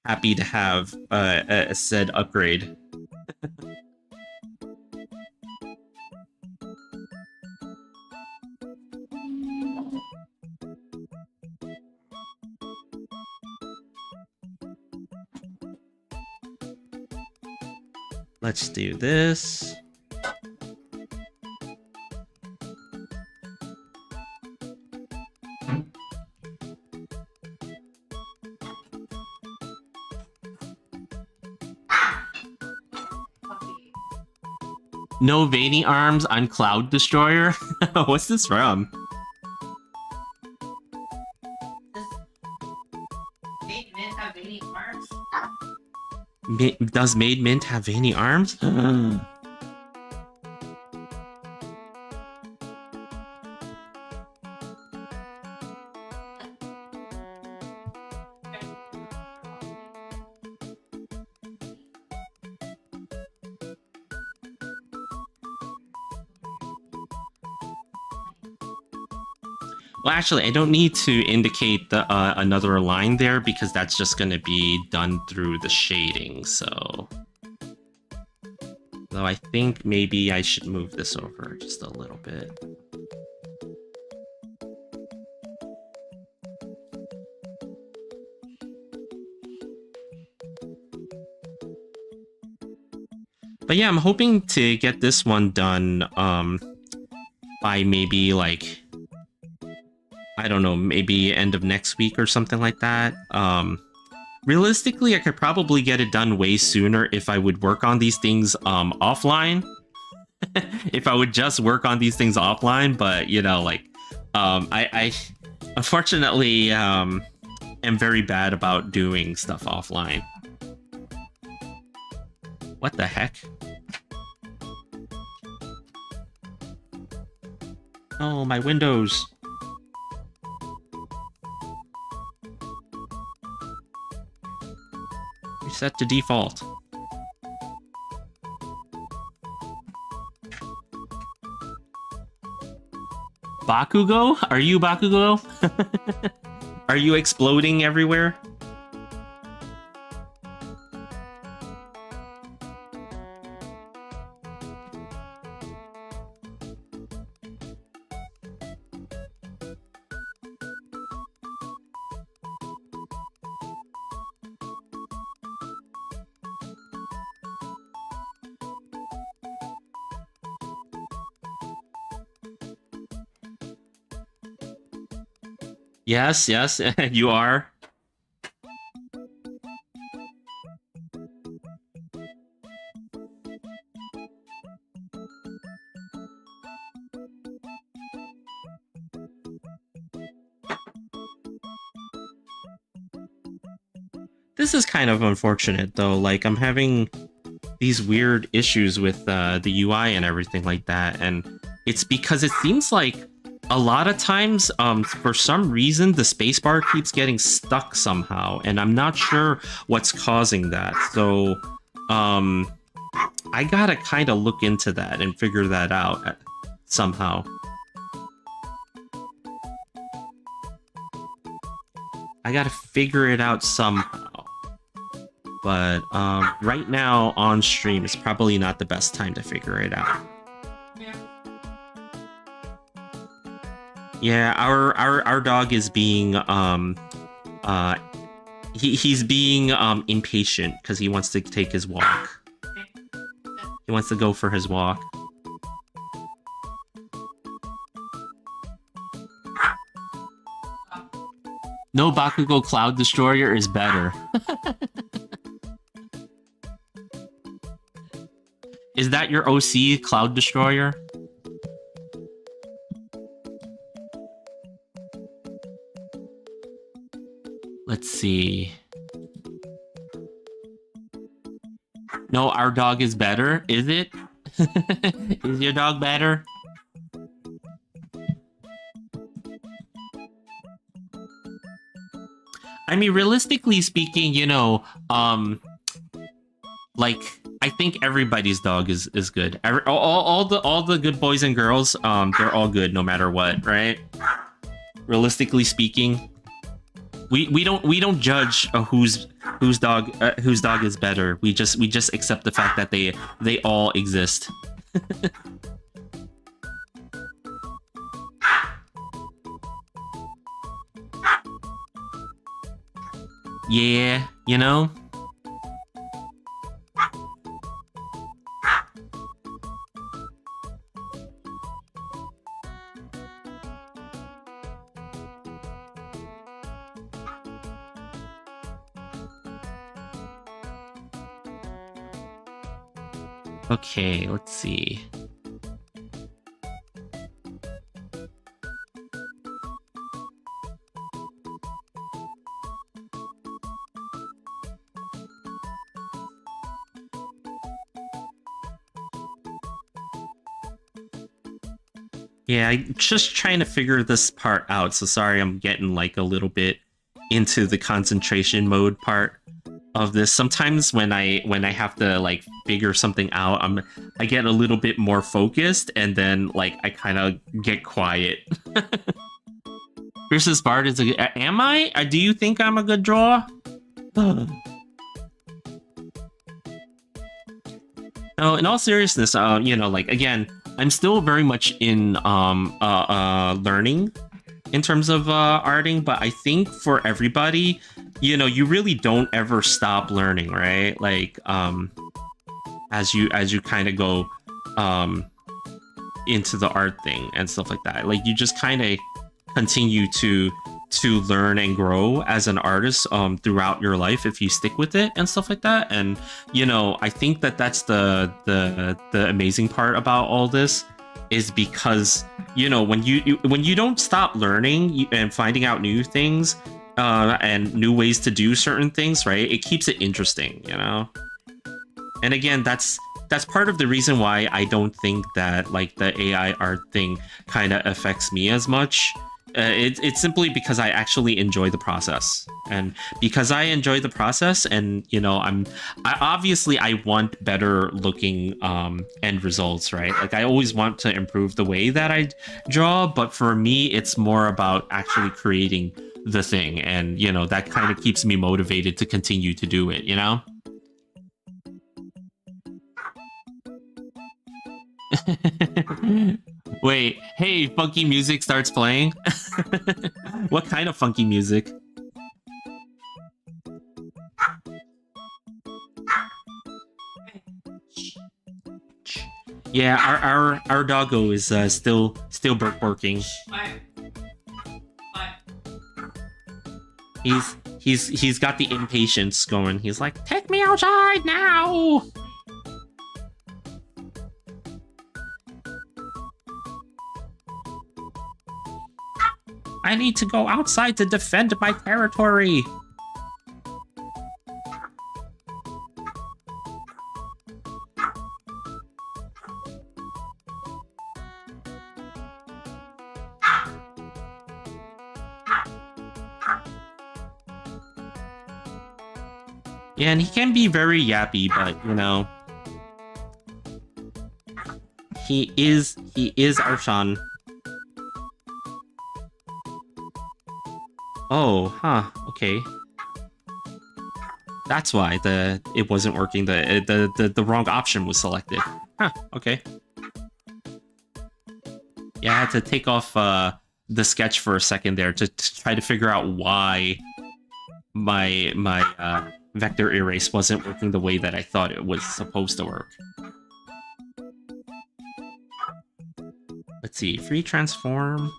happy to have a said upgrade. Let's do this. No veiny arms on Cloud Destroyer? What's this from? Made Mint have veiny arms? Does Made Mint have veiny arms? Well, actually, I don't need to indicate the another line there because that's just going to be done through the shading, so... Though I think maybe I should move this over just a little bit. But yeah, I'm hoping to get this one done by maybe like... I don't know, maybe end of next week or something like that. Realistically, I could probably get it done way sooner if I would work on these things offline. If I would just work on these things offline, but you know, like, I unfortunately am very bad about doing stuff offline. What the heck? Oh, my windows. Set to default. Bakugo? Are you Bakugo? Are you exploding everywhere? Yes, yes, you are. This is kind of unfortunate, though. Like, I'm having these weird issues with the UI and everything like that, and it's because it seems like a lot of times, for some reason, the spacebar keeps getting stuck somehow, and I'm not sure what's causing that. So, I gotta kind of look into that and figure that out somehow. I gotta figure it out somehow. But right now on stream is probably not the best time to figure it out. Yeah, our dog is being he's being impatient because he wants to take his walk. He wants to go for his walk. No Bakugo Cloud Destroyer is better. Is that your OC Cloud Destroyer? Let's see. No, our dog is better. Is it? Is your dog better? I mean, realistically speaking, you know, like, I think everybody's dog is good. All the good boys and girls, they're all good no matter what, right? Realistically speaking. we don't judge whose dog is better. We just accept the fact that they all exist. Yeah, you know? Okay, let's see. Yeah, I'm just trying to figure this part out, so sorry I'm getting like a little bit into the concentration mode part of this. Sometimes when I have to like figure something out, I get a little bit more focused, and then like I kind of get quiet. Fiercestbard is a... Am I? Do you think I'm a good draw? No, in all seriousness, you know, like, again, I'm still very much in learning in terms of arting, but I think for everybody, you know, you really don't ever stop learning, right? Like, as you kind of go into the art thing and stuff like that, like, you just kind of continue to learn and grow as an artist throughout your life if you stick with it and stuff like that. And you know, I think that that's the amazing part about all this, is because you know, when you don't stop learning and finding out new things and new ways to do certain things, right, it keeps it interesting, you know. And again, that's part of the reason why I don't think that like the AI art thing kind of affects me as much. It's simply because I actually enjoy the process, and because I enjoy the process, and you know, I want better looking end results, right? Like, I always want to improve the way that I draw, but for me, it's more about actually creating the thing, and you know, that kind of keeps me motivated to continue to do it, you know. Wait, hey, funky music starts playing. What kind of funky music? Yeah, our doggo is still barking. He's got the impatience going. He's like, take me outside now. I need to go outside to defend my territory. Yeah, and he can be very yappy, but you know, he is our son. Oh, huh, okay. That's why it wasn't working. The wrong option was selected. Huh, okay. Yeah, I had to take off the sketch for a second there to try to figure out why my vector erase wasn't working the way that I thought it was supposed to work. Let's see, free transform.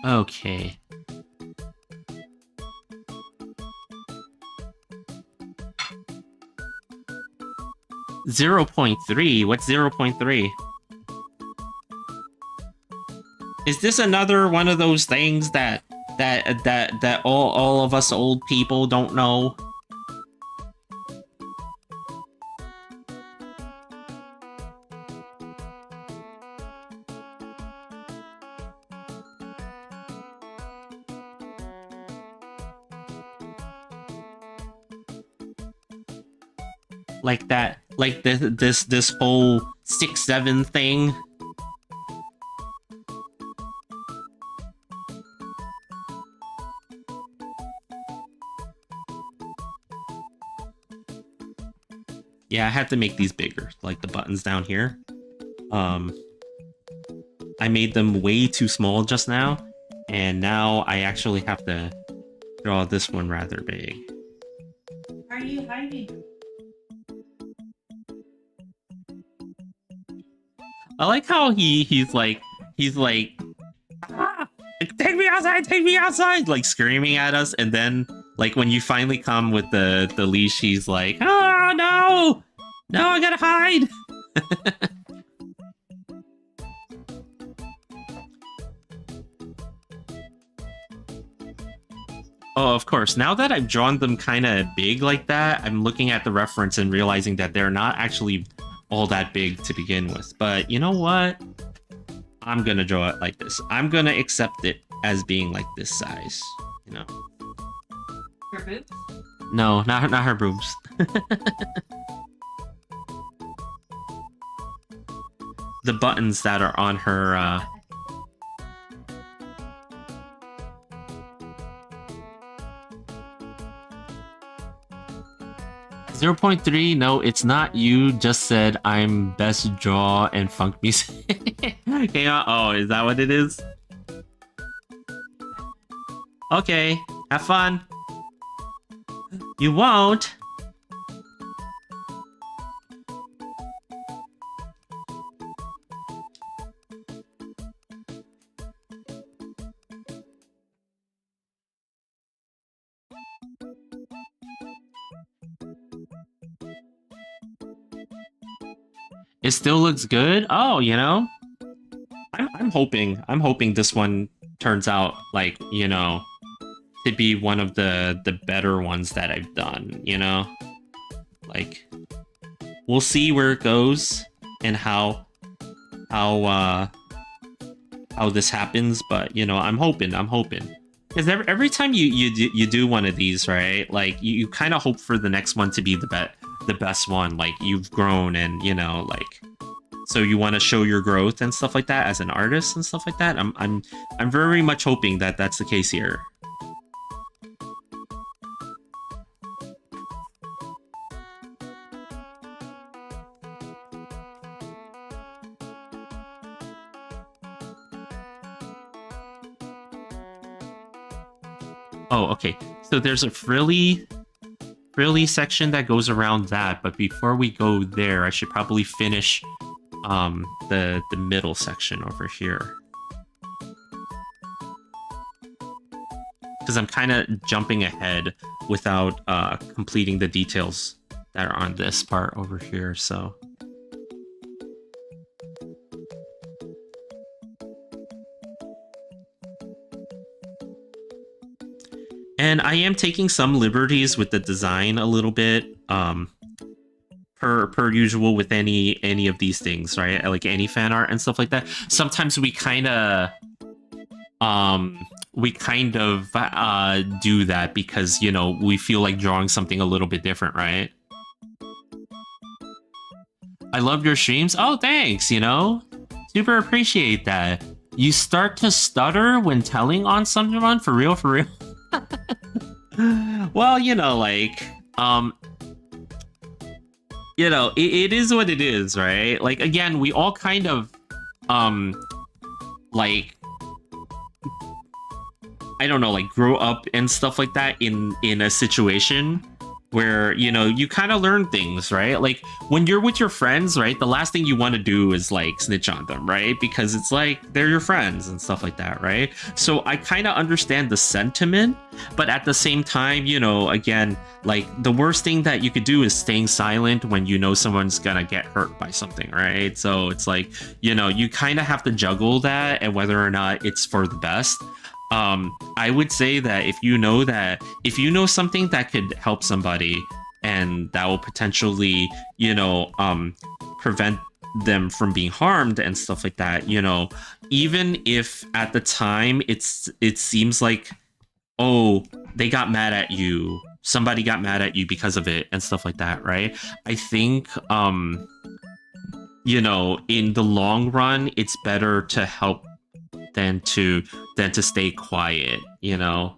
Okay. .3? What's 0.3? Is this another one of those things that all of us old people don't know? like that, like this whole 6-7 thing. Yeah, I had to make these bigger, like the buttons down here. I made them way too small just now, and now I actually have to draw this one rather big. Are you hiding? I like how he's like ah, take me outside, like screaming at us, and then like when you finally come with the leash, he's like, oh no, no, I gotta hide. Oh, of course. Now that I've drawn them kind of big like that, I'm looking at the reference and realizing that they're not actually all that big to begin with. But you know what? I'm gonna draw it like this. I'm gonna accept it as being like this size, you know? Her boobs? No, not her boobs. The buttons that are on her, 0.3, no, it's not you, just said I'm best draw and funk music. Oh, is that what it is? Okay, have fun. You won't. It still looks good. Oh, you know, I'm hoping this one turns out like, you know, to be one of the better ones that I've done. You know, like we'll see where it goes and how this happens. But you know, I'm hoping because every time you do one of these, right? Like you kind of hope for the next one to be the best one. Like you've grown and you know, like so you want to show your growth and stuff like that as an artist and stuff like that. I'm very much hoping that that's the case here. Oh, okay. So there's a frilly section that goes around that, but before we go there, I should probably finish the middle section over here. Because I'm kind of jumping ahead without completing the details that are on this part over here, so... And I am taking some liberties with the design a little bit, per usual with any of these things, right? Like any fan art and stuff like that. Sometimes we kind of do that because, you know, we feel like drawing something a little bit different, right? I love your streams. Oh, thanks, you know? Super appreciate that. You start to stutter when telling on someone? For real, for real? Well, you know, like, you know, it is what it is, right? Like, again, we all kind of, like, I don't know, like, grow up and stuff like that in a situation where, you know, you kind of learn things, right? Like, when you're with your friends, right, the last thing you want to do is, like, snitch on them, right? Because it's like, they're your friends and stuff like that, right? So I kind of understand the sentiment, but at the same time, you know, again, like, the worst thing that you could do is staying silent when you know someone's gonna get hurt by something, right? So it's like, you know, you kind of have to juggle that and whether or not it's for the best. I would say that if you know something that could help somebody and that will potentially, you know, prevent them from being harmed and stuff like that, you know, even if at the time it seems like, oh, they got mad at you somebody got mad at you because of it and stuff like that, right? I think you know, in the long run, it's better to help than to stay quiet, you know.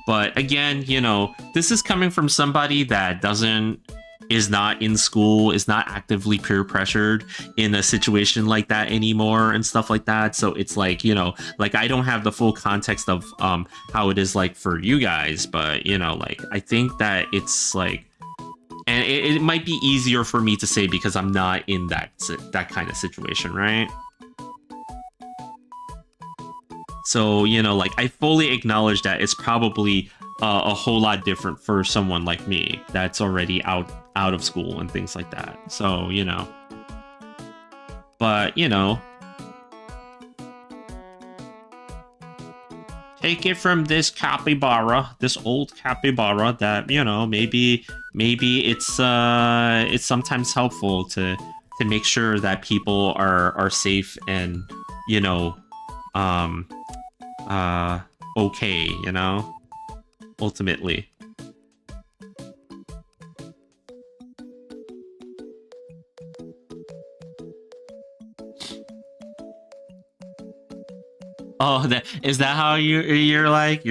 But again, you know, this is coming from somebody that is not in school, is not actively peer pressured in a situation like that anymore and stuff like that. So it's like, you know, like I don't have the full context of how it is like for you guys, but you know, like I think that it's like, and it might be easier for me to say because I'm not in that kind of situation, right? So, you know, like I fully acknowledge that it's probably a whole lot different for someone like me that's already out of school and things like that. So, you know, but you know, take it from this capybara, this old capybara, that, you know, maybe it's sometimes helpful to make sure that people are safe and, you know, okay, you know, ultimately. Oh, is that how you're like I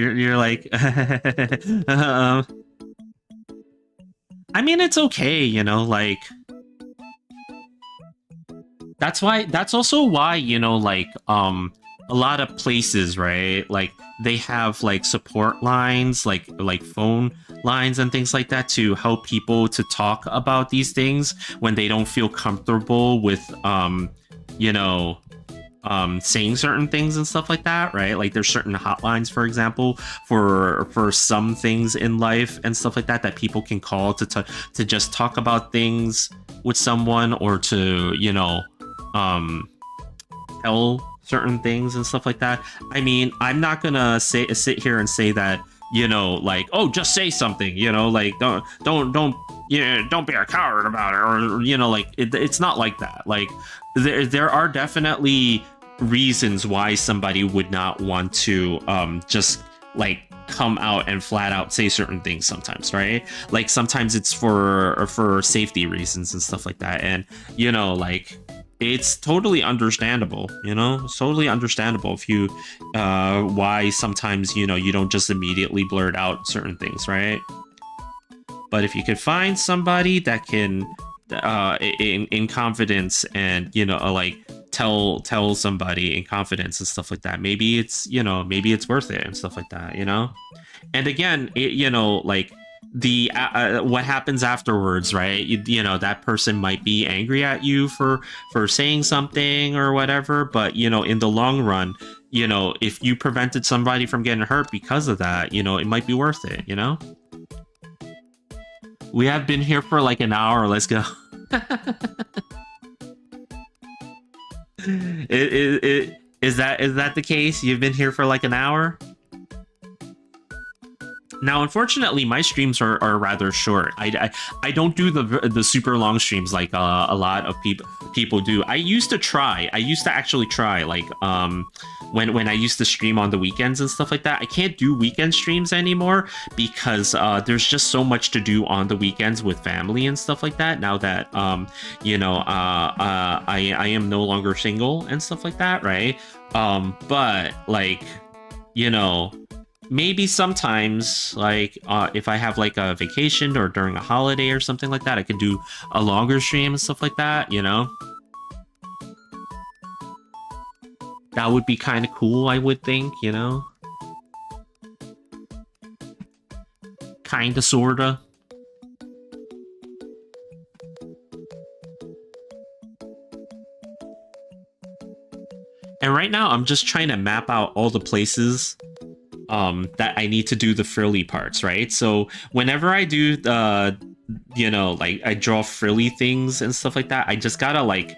mean, it's okay, you know, like that's also why, you know, like a lot of places, right, like they have like support lines, like phone lines and things like that to help people to talk about these things when they don't feel comfortable with you know, saying certain things and stuff like that, right? Like there's certain hotlines, for example, for some things in life and stuff like that that people can call to just talk about things with someone, or to, you know, tell certain things and stuff like that. I mean, I'm not gonna sit here and say that, you know, like, oh, just say something, you know, like don't yeah, don't be a coward about it, or you know, like it's not like that. Like there are definitely reasons why somebody would not want to just like come out and flat out say certain things sometimes, right? Like sometimes it's for safety reasons and stuff like that, and you know, like it's totally understandable, you know, it's totally understandable if you why sometimes, you know, you don't just immediately blurt out certain things, right? But if you could find somebody that can in confidence and, you know, like tell somebody in confidence and stuff like that, maybe it's, you know, maybe it's worth it and stuff like that, you know. And again, you know, like the what happens afterwards, right? You know, that person might be angry at you for saying something or whatever, but you know, in the long run, you know, if you prevented somebody from getting hurt because of that, you know, it might be worth it, you know. We have been here for like an hour. Let's go. Is that the case? You've been here for like an hour? Now, unfortunately, my streams are rather short. I don't do the super long streams like a lot of people do. I used to actually try, like when I used to stream on the weekends and stuff like that. I can't do weekend streams anymore because there's just so much to do on the weekends with family and stuff like that. Now that you know, I am no longer single and stuff like that, right? But like, you know, maybe sometimes, like if I have like a vacation or during a holiday or something like that, I could do a longer stream and stuff like that, you know. That would be kind of cool, I would think, you know. Kinda, sorta. And right now I'm just trying to map out all the places that I need to do the frilly parts, right? So whenever I do you know, like I draw frilly things and stuff like that, I just gotta like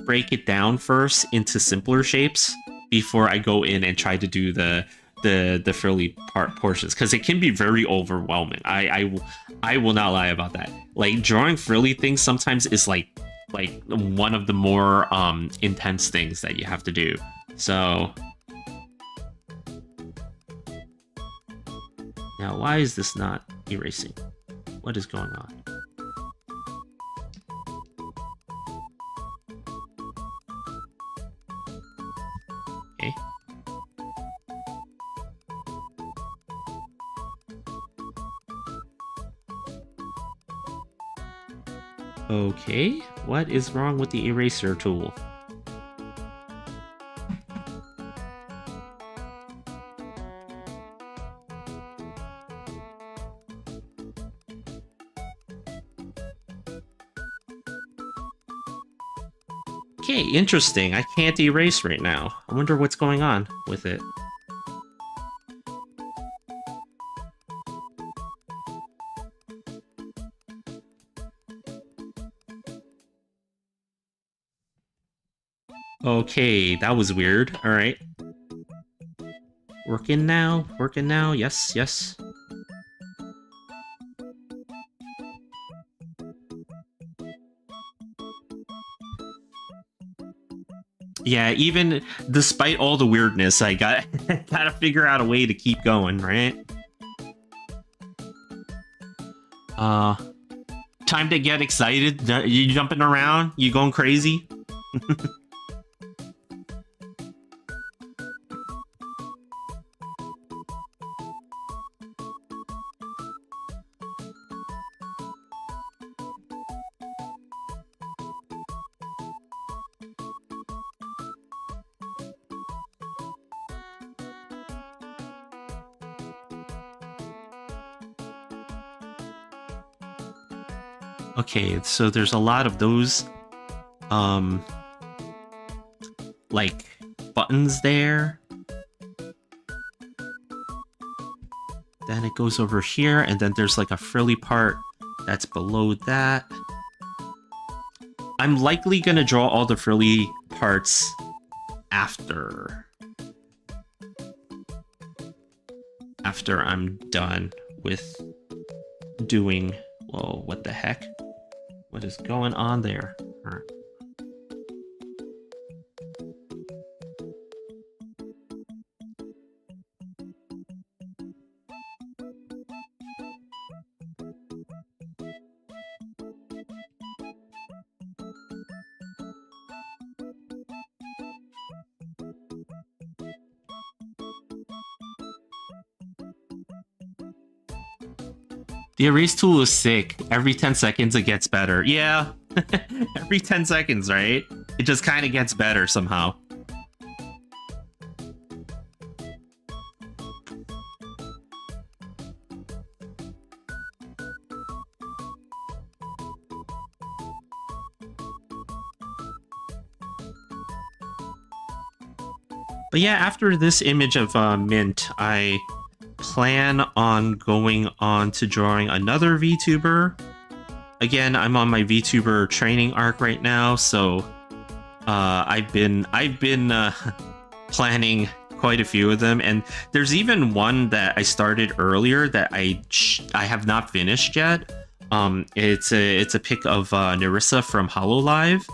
break it down first into simpler shapes before I go in and try to do the frilly portions, because it can be very overwhelming. I will not lie about that. Like drawing frilly things sometimes is like one of the more intense things that you have to do. So Now, why is this not erasing? What is going on? Okay. Okay, what is wrong with the eraser tool? Okay, interesting. I can't erase right now. I wonder what's going on with it. Okay, that was weird. Alright. Working now? Working now? Yes, yes. Yeah, even despite all the weirdness, I gotta figure out a way to keep going, right? Time to get excited. You jumping around? You going crazy? Okay, so there's a lot of those, like, buttons there. Then it goes over here, and then there's like a frilly part that's below that. I'm likely gonna draw all the frilly parts after I'm done with doing, whoa, what the heck? What is going on there? All right. The erase tool is sick. Every 10 seconds it gets better. Yeah, every 10 seconds, right? It just kind of gets better somehow. But yeah, after this image of Mint, I plan on going on to drawing another VTuber. Again, I'm on my VTuber training arc right now, so I've been planning quite a few of them, and there's even one that I started earlier that I have not finished yet. It's a pic of Nerissa from Hololive,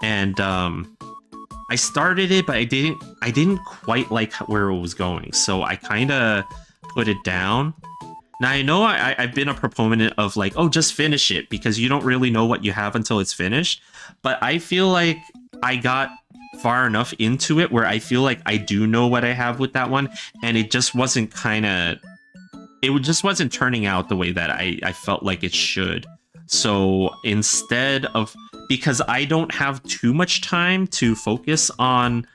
and I started it, but I didn't quite like where it was going, so I kind of put it down. Now, I know I've been a proponent of like, oh, just finish it, because you don't really know what you have until it's finished. But I feel like I got far enough into it where I feel like I do know what I have with that one, and it just wasn't turning out the way that I felt like it should. So instead of, because I don't have too much time to focus on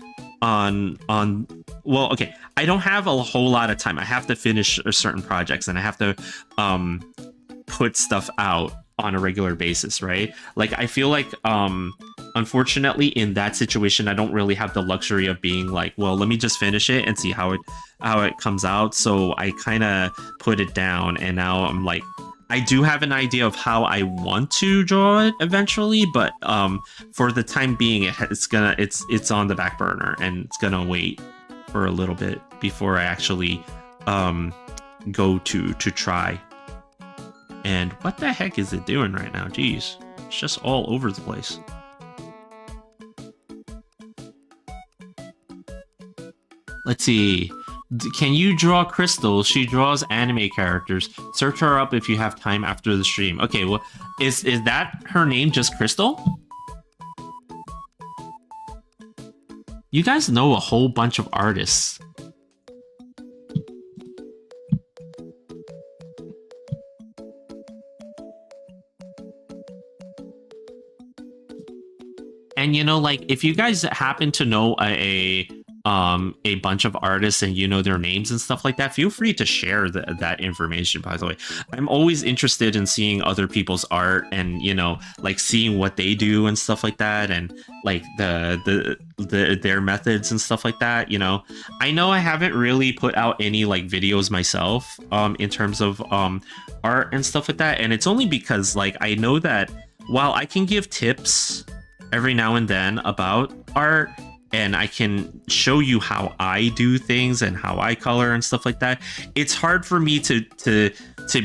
well, okay, I don't have a whole lot of time. I have to finish certain projects, and I have to put stuff out on a regular basis, right? Like, I feel like unfortunately in that situation I don't really have the luxury of being like, well, let me just finish it and see how it comes out. So I kind of put it down, and now I'm like, I do have an idea of how I want to draw it eventually, but for the time being, it's on the back burner, and it's gonna wait for a little bit before I actually go to try. And what the heck is it doing right now? Jeez, it's just all over the place. Let's see. Can you draw Crystal? She draws anime characters. Search her up if you have time after the stream. Okay, well, is that her name, just Crystal? You guys know a whole bunch of artists. And you know, like, if you guys happen to know a bunch of artists and you know their names and stuff like that, feel free to share that information, by the way. I'm always interested in seeing other people's art and, you know, like seeing what they do and stuff like that, and like their methods and stuff like that, you know. I know I haven't really put out any like videos myself in terms of art and stuff like that, and it's only because like I know that while I can give tips every now and then about art, and I can show you how I do things and how I color and stuff like that, it's hard for me to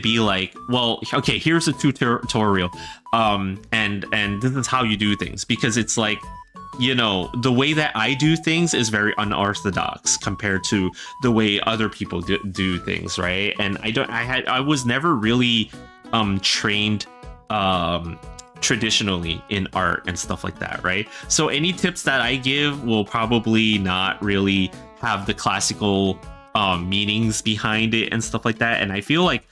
be like, well, okay, here's a tutorial, and this is how you do things, because it's like, you know, the way that I do things is very unorthodox compared to the way other people do things, right? And I was never really trained traditionally in art and stuff like that, right? So any tips that I give will probably not really have the classical meanings behind it and stuff like that. And I feel like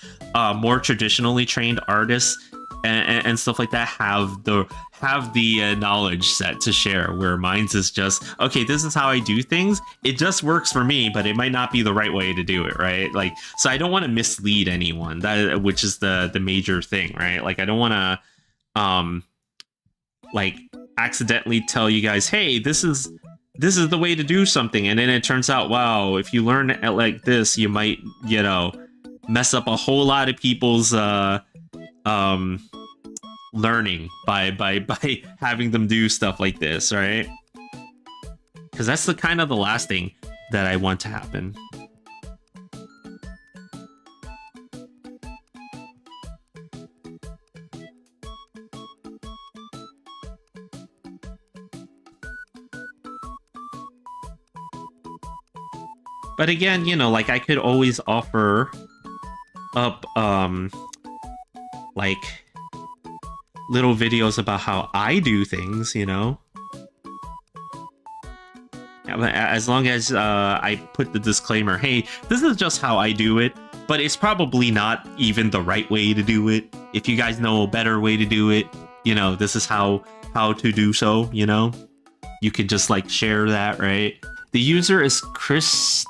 more traditionally trained artists and stuff like that have the knowledge set to share, where mine's is just, okay, this is how I do things. It just works for me, but it might not be the right way to do it, right? Like, so I don't want to mislead anyone, which is the major thing, right? Like, I don't want to like accidentally tell you guys, hey, this is the way to do something, and then it turns out, wow, if you learn it like this, you might, you know, mess up a whole lot of people's learning by having them do stuff like this, right? Because that's the kind of the last thing that I want to happen. But again, you know, like, I could always offer up like little videos about how I do things, you know. As long as I put the disclaimer, hey, this is just how I do it, but it's probably not even the right way to do it. If you guys know a better way to do it, you know, this is how to do so, you know. You could just like share that, right? The user is Crystal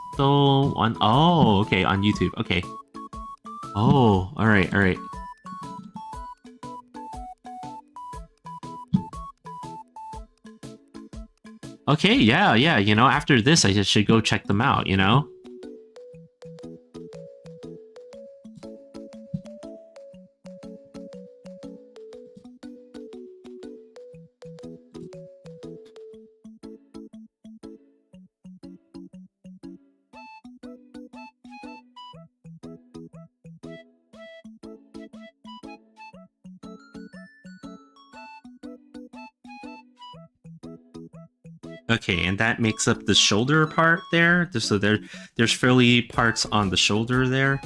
on, oh, okay, on YouTube. Okay. Oh, all right, all right. Okay, yeah, you know, after this, I just should go check them out, you know? Okay, and that makes up the shoulder part there. So there's frilly parts on the shoulder there.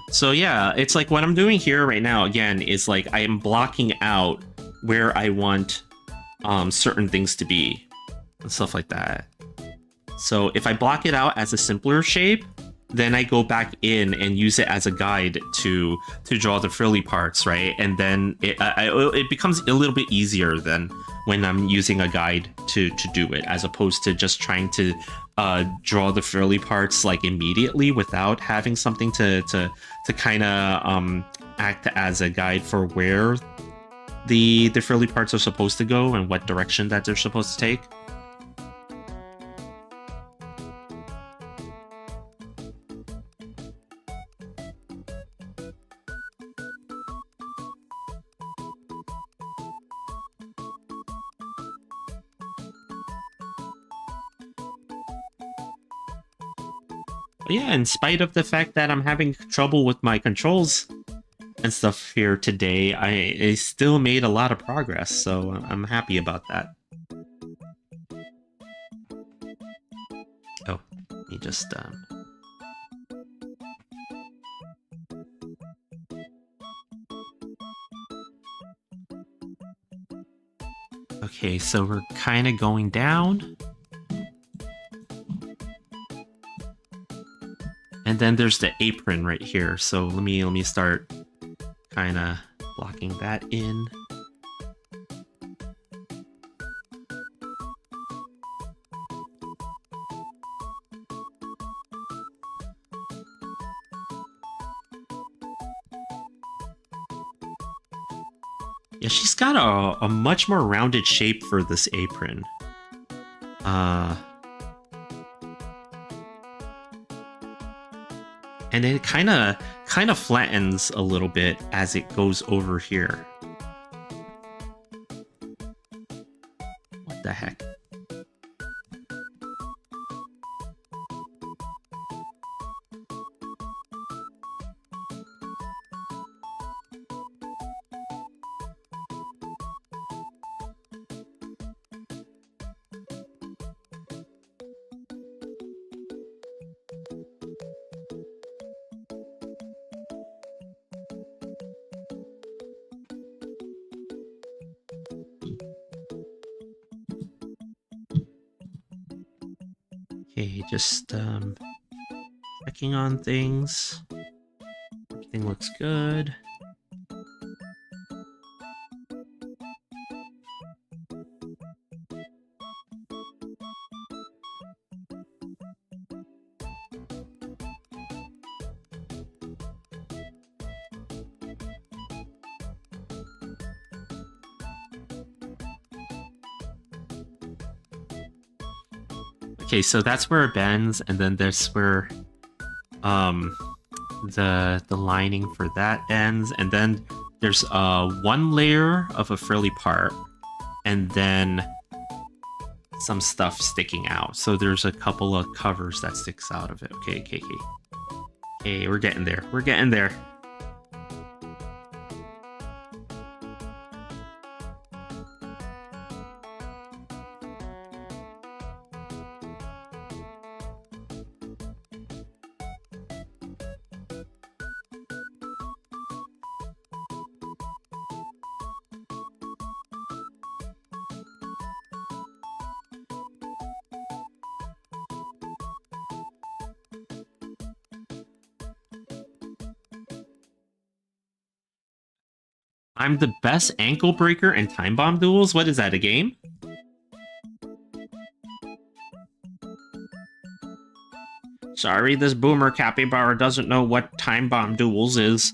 So yeah, it's like what I'm doing here right now, again, is like I am blocking out where I want certain things to be and stuff like that. So if I block it out as a simpler shape, then I go back in and use it as a guide to draw the frilly parts, right? And then it becomes a little bit easier than when I'm using a guide to do it, as opposed to just trying to draw the frilly parts like immediately without having something to kind of act as a guide for where the frilly parts are supposed to go and what direction that they're supposed to take. But yeah, in spite of the fact that I'm having trouble with my controls and stuff here today, I still made a lot of progress, so I'm happy about that. Oh, let me just Okay, so we're kind of going down. And then there's the apron right here. So let me start kind of blocking that in. Yeah, she's got a much more rounded shape for this apron. And it kind of flattens a little bit as it goes over here. What the heck? Okay, just checking on things. Everything looks good. Okay, so that's where it bends, and then there's where the lining for that ends, and then there's one layer of a frilly part, and then some stuff sticking out. So there's a couple of covers that sticks out of it. Okay, okay, okay. Okay, we're getting there. We're getting there. I'm the best ankle breaker in time bomb duels? What is that, a game? Sorry, this boomer capybara doesn't know what time bomb duels is.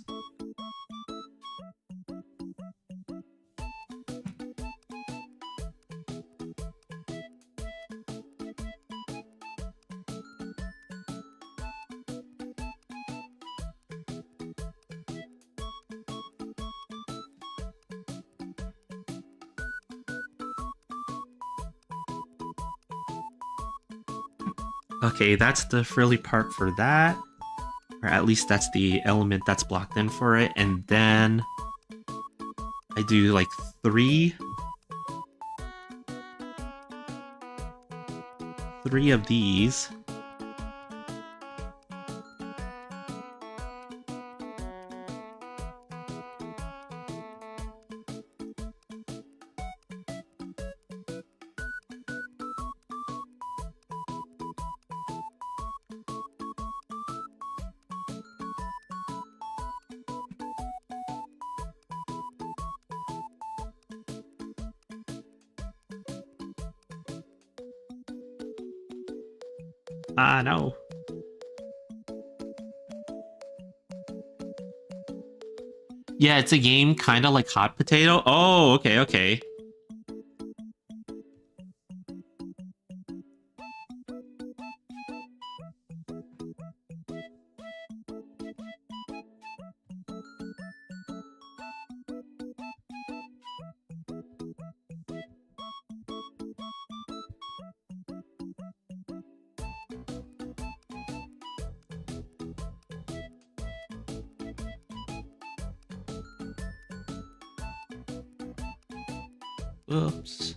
Okay, that's the frilly part for that. Or at least that's the element that's blocked in for it. And then I do like three of these. No. Yeah, it's a game kind of like Hot Potato. Oh, okay, okay. Oops.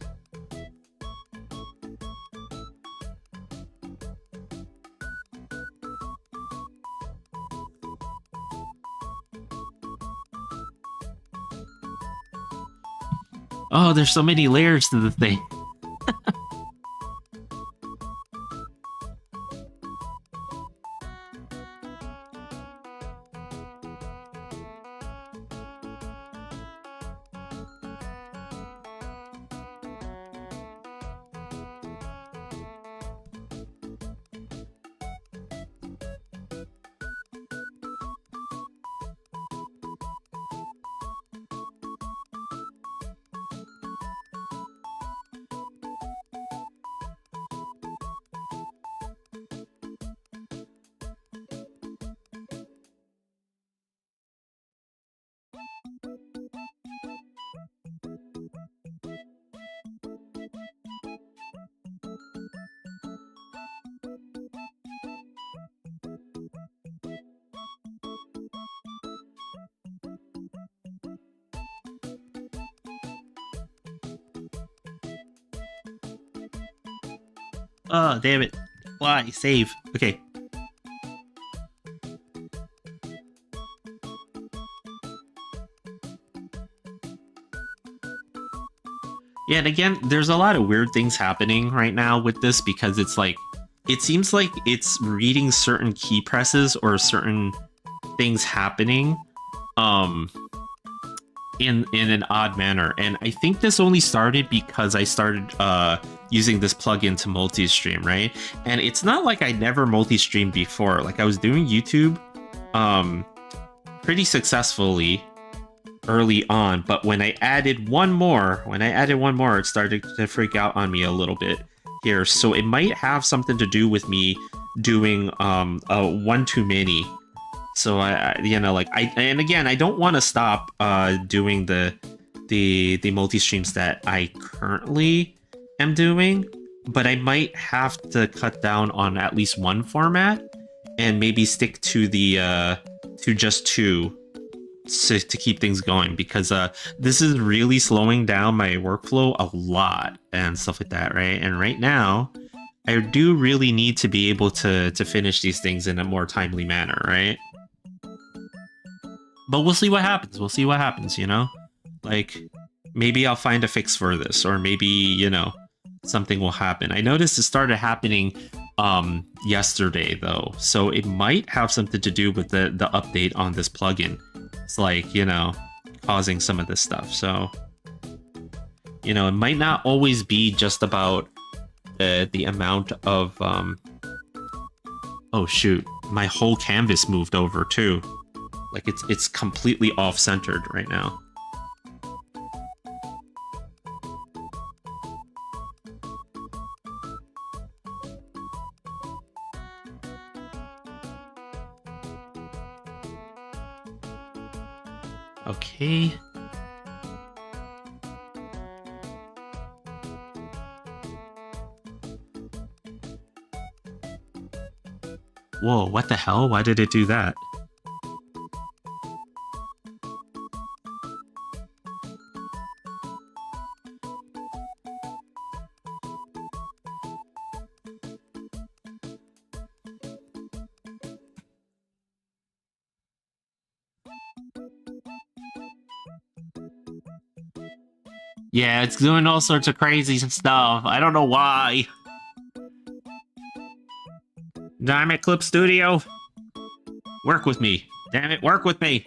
Oh, there's so many layers to the thing. Oh, damn it. Why? Save. Okay. Yeah, and again, there's a lot of weird things happening right now with this because it's like, it seems like it's reading certain key presses or certain things happening in an odd manner. And I think this only started because I started using this plugin to multi-stream, right? And it's not like I never multi-streamed before. Like I was doing YouTube pretty successfully early on, but when I added one more, it started to freak out on me a little bit here. So it might have something to do with me doing a one too many. So and again, I don't want to stop doing the multi streams that I currently am doing, but I might have to cut down on at least one format and maybe stick to the to just two to keep things going, because this is really slowing down my workflow a lot and stuff like that, right? And right now, I do really need to be able to finish these things in a more timely manner, right? But we'll see what happens. We'll see what happens, you know? Like, maybe I'll find a fix for this, or maybe, you know, something will happen. I noticed it started happening yesterday, though, so it might have something to do with the update on this plugin. It's like, you know, causing some of this stuff. So, you know, it might not always be just about the amount of oh shoot, my whole canvas moved over too. Like it's completely off-centered right now. Okay. Whoa, what the hell? Why did it do that? Yeah, it's doing all sorts of crazy stuff. I don't know why. Damn it, Clip Studio. Work with me. Damn it, work with me.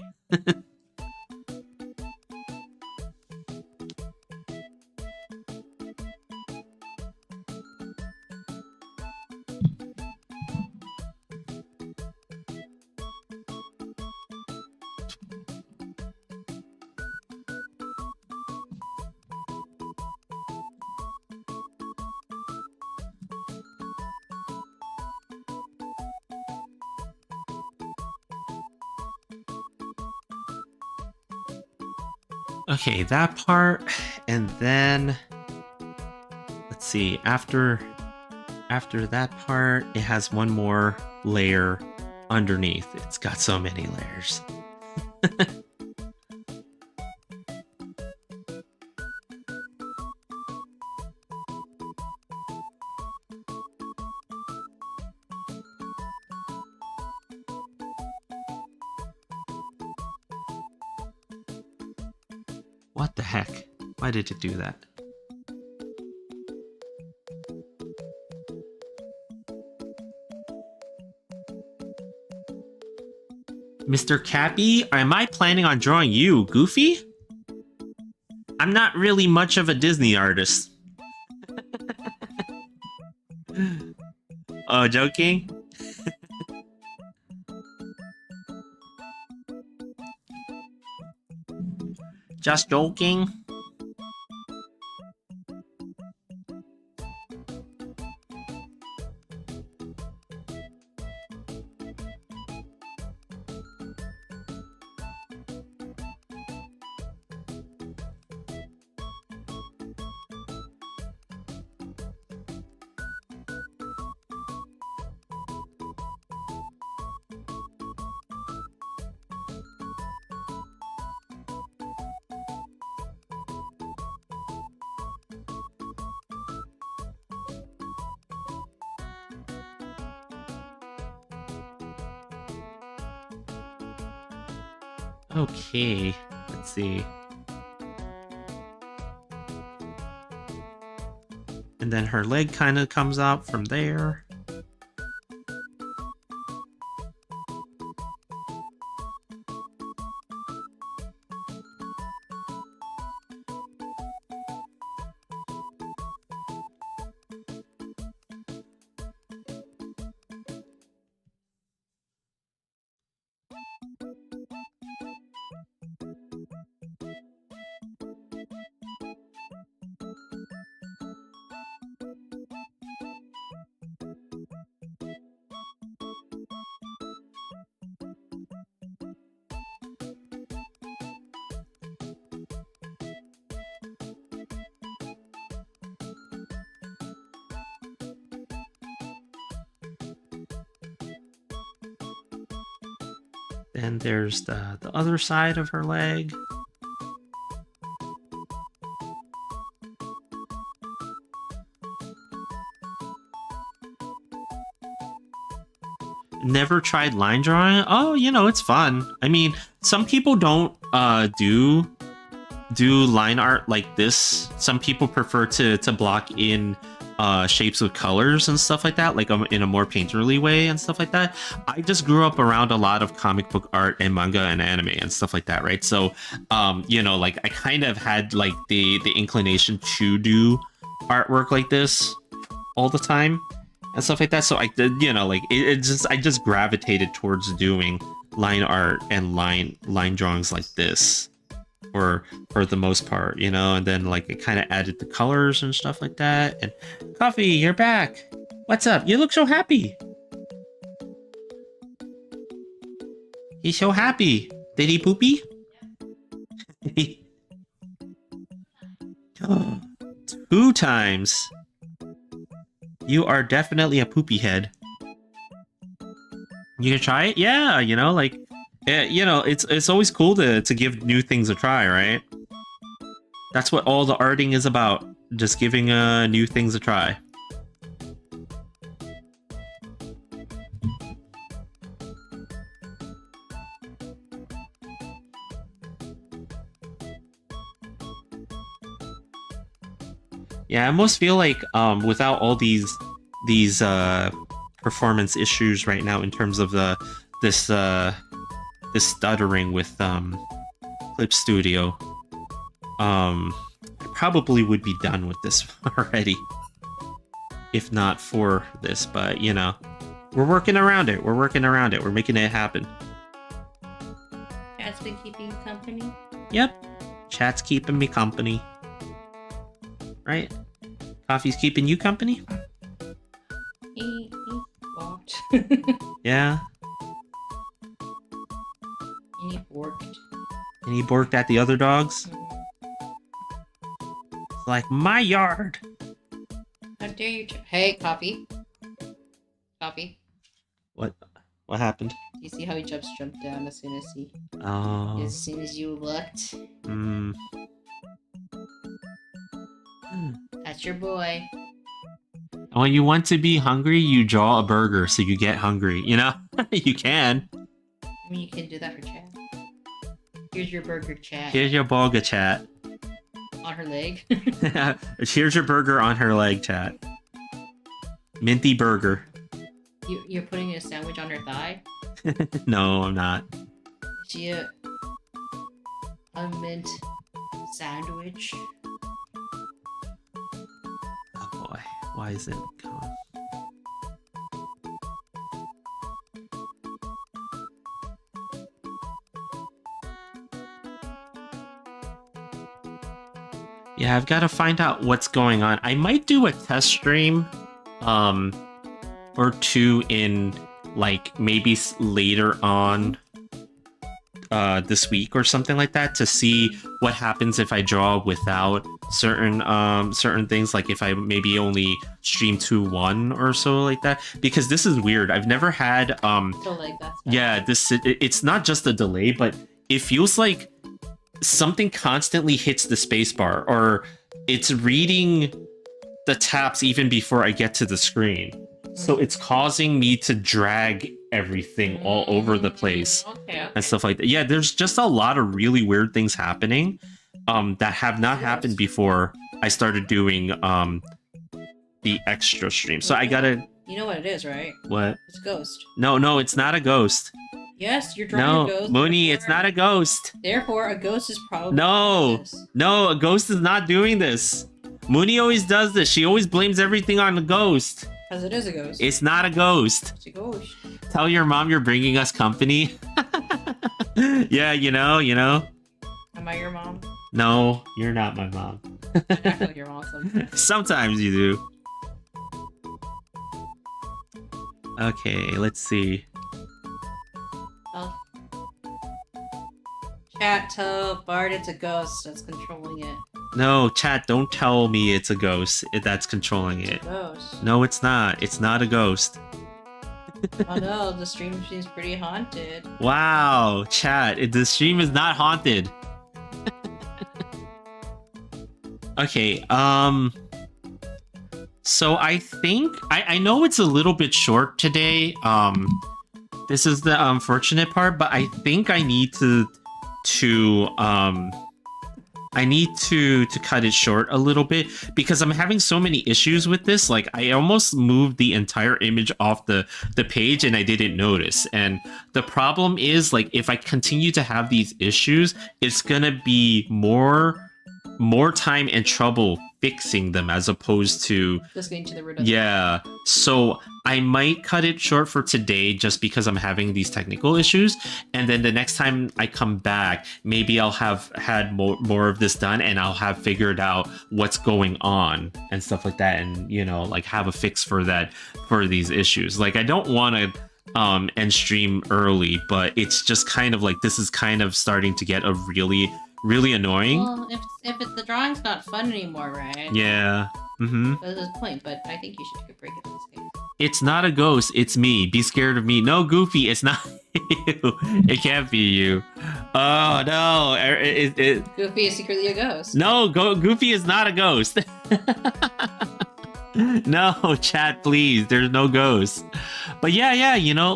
Okay, that part, and then let's see, after that part, it has one more layer underneath. It's got so many layers. What the heck? Why did it do that? Mr. Cappy, am I planning on drawing you, Goofy? I'm not really much of a Disney artist. Oh, joking? Just joking. Okay, let's see. And then her leg kind of comes out from there. Then there's the other side of her leg. Never tried line drawing? Oh, you know, it's fun. I mean, some people don't do line art like this. Some people prefer to block in shapes with colors and stuff like that, like in a more painterly way and stuff like that. I just grew up around a lot of comic book art and manga and anime and stuff like that, right? So, you know, like I kind of had like the inclination to do artwork like this all the time and stuff like that. So I did, you know, like I just gravitated towards doing line art and line drawings like this for the most part, you know. And then like it kind of added the colors and stuff like that. And Coffee, you're back. What's up? You look so happy. He's so happy. Did he poopy? 2 times. You are definitely a poopy head. You can try it? Yeah, you know, like, you know, it's always cool to give new things a try, right? That's what all the arting is about. Just giving new things a try. Yeah, I almost feel like without all these performance issues right now in terms of this stuttering with Clip Studio, I probably would be done with this already, if not for this. But you know, we're working around it. We're working around it. We're making it happen. Chat's been keeping you company? Yep, chat's keeping me company. Right? Coffee's keeping you company? He walked. Yeah. And he borked. And he borked at the other dogs? It's like, my yard! How dare you? Hey, Coffee. Coffee. What happened? You see how he jumped down as soon as you looked? That's your boy. When you want to be hungry, you draw a burger so you get hungry. You know? You can. I mean, you can do that for chat. Here's your burger, chat. Here's your burger, chat. on her leg. Here's your burger on her leg, chat. Minty burger. You're putting a sandwich on her thigh? No, I'm not. Is she a mint sandwich? Oh boy, why is it gone? Yeah, I've got to find out what's going on. I might do a test stream, or two in like maybe later on this week or something like that, to see what happens if I draw without certain things, like if I maybe only stream to one or so like that, because this is weird. I've never had So like that's bad. yeah, it's not just a delay, but it feels like something constantly hits the spacebar, or it's reading the taps even before I get to the screen. So it's causing me to drag everything all over the place. Okay. And stuff like that. Yeah, there's just a lot of really weird things happening that have not happened before I started doing the extra stream. So I gotta... You know what it is, right? What? It's a ghost. No, it's not a ghost. Yes, you're drawing a No, ghost. Mooney, it's not a ghost. Therefore, a ghost is probably No, this. no, a ghost is not doing this. Mooney always does this. She always blames everything on the ghost. Because it is a ghost. It's not a ghost. It's a ghost. Tell your mom you're bringing us company. Yeah, you know. Am I your mom? No, you're not my mom. I act like your mom sometimes. Sometimes you do. Okay, let's see. Oh. Chat, tell Bard it's a ghost that's controlling it. No, chat, don't tell me it's a ghost that's controlling it. Ghost. No, it's not. It's not a ghost. Oh no, the stream seems pretty haunted. Wow, chat, the stream is not haunted. Okay, so I think I know it's a little bit short today. This is the unfortunate part, but I think I need to cut it short a little bit, because I'm having so many issues with this. Like, I almost moved the entire image off the page and I didn't notice. And the problem is, like, if I continue to have these issues, it's gonna be more time and trouble fixing them as opposed to Just getting to the root of yeah. So I might cut it short for today just because I'm having these technical issues, and then the next time I come back, maybe I'll have had more of this done, and I'll have figured out what's going on and stuff like that, and like have a fix for these issues. Like, I don't want to end stream early, but it's just kind of like, this is kind of starting to get a really annoying. Well, if the drawing's not fun anymore, right? Yeah. Mm-hmm. That's the point, but I think you should take a break at this game. It's not a ghost, it's me. Be scared of me. No, Goofy, it's not you. It can't be you. Oh, no. Goofy is secretly a ghost. No, Goofy is not a ghost. No, chat, please. There's no ghost. But yeah,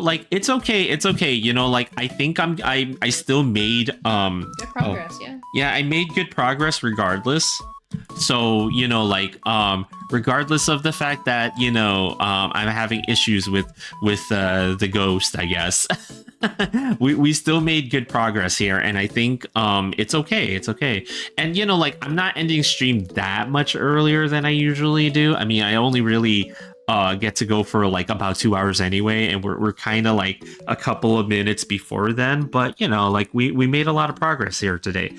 like, it's okay. Like, I think I still made Good progress, yeah. Yeah, I made good progress regardless. So, like, regardless of the fact that, I'm having issues with the ghost, I guess. we still made good progress here, and I think it's okay. And like, I'm not ending stream that much earlier than I usually do. I mean, I only really get to go for like about 2 hours anyway, and we're kind of like a couple of minutes before then, but like, we made a lot of progress here today.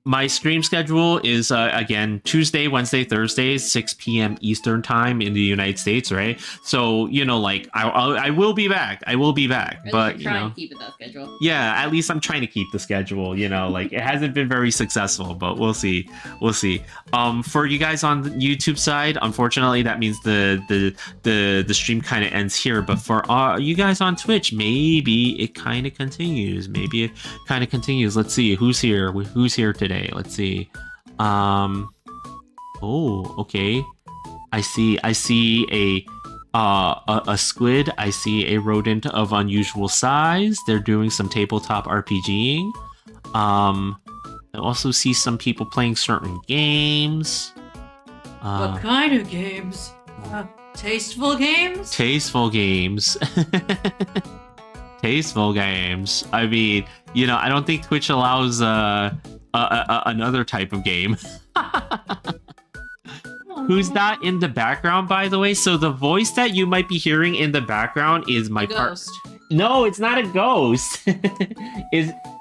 My stream schedule is, again, Tuesday, Wednesday, Thursdays, 6 p.m. Eastern time in the United States, right? So, like, I will be back. But, try and keep it that schedule. Yeah, at least I'm trying to keep the schedule, like, it hasn't been very successful, but we'll see. For you guys on the YouTube side, unfortunately, that means the stream kind of ends here, but for you guys on Twitch, maybe it kind of continues. Let's see, who's here today? Let's see. Oh, okay. I see a squid. I see a rodent of unusual size. They're doing some tabletop RPGing. I also see some people playing certain games. What kind of games? Tasteful games? Tasteful games. Tasteful games. I mean, you know, I don't think Twitch allows another type of game. Who's that in the background, by the way? So the voice that you might be hearing in the background is my ghost. No, it's not a ghost.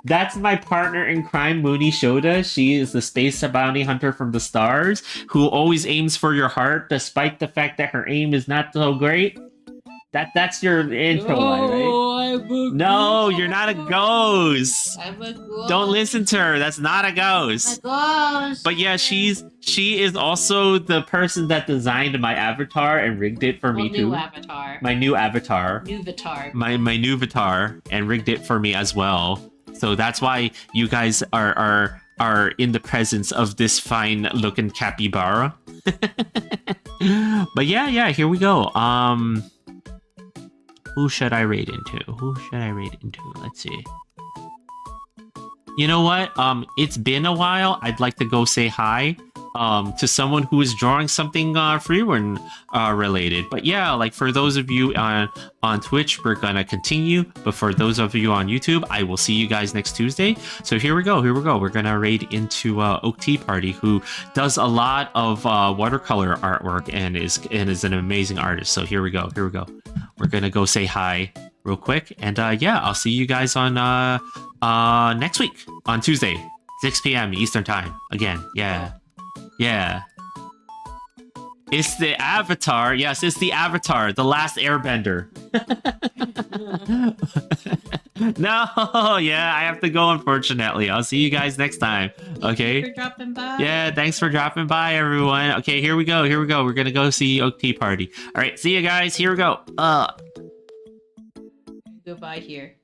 That's my partner in crime, Mooney Shoda. She is the space bounty hunter from the stars who always aims for your heart, despite the fact that her aim is not so great. That's your intro line, right? No, you're not a ghost. I'm a ghost. Don't listen to her. That's not a ghost. But yeah, she is also the person that designed my avatar and rigged it for me too. Avatar. My new avatar. New avatar. My new avatar and rigged it for me as well. So that's why you guys are in the presence of this fine looking capybara. But yeah, here we go. Who should I raid into? Let's see. You know what? It's been a while. I'd like to go say hi to someone who is drawing something Freeborn related. But yeah, like for those of you on Twitch, we're gonna continue. But for those of you on YouTube, I will see you guys next Tuesday. So here we go. We're gonna raid into Oak Tea Party, who does a lot of watercolor artwork and is an amazing artist. So here we go. We're gonna go say hi real quick, and yeah, I'll see you guys on next week on Tuesday, 6 p.m. Eastern time. Again, yeah. It's the Avatar. Yes, it's the Avatar, the last Airbender. No, yeah, I have to go, unfortunately. I'll see you guys next time. Okay. Thanks for dropping by. Yeah, thanks for dropping by, everyone. Okay, here we go. We're gonna go see Oak Tea Party. All right, see you guys. Here we go. Goodbye here.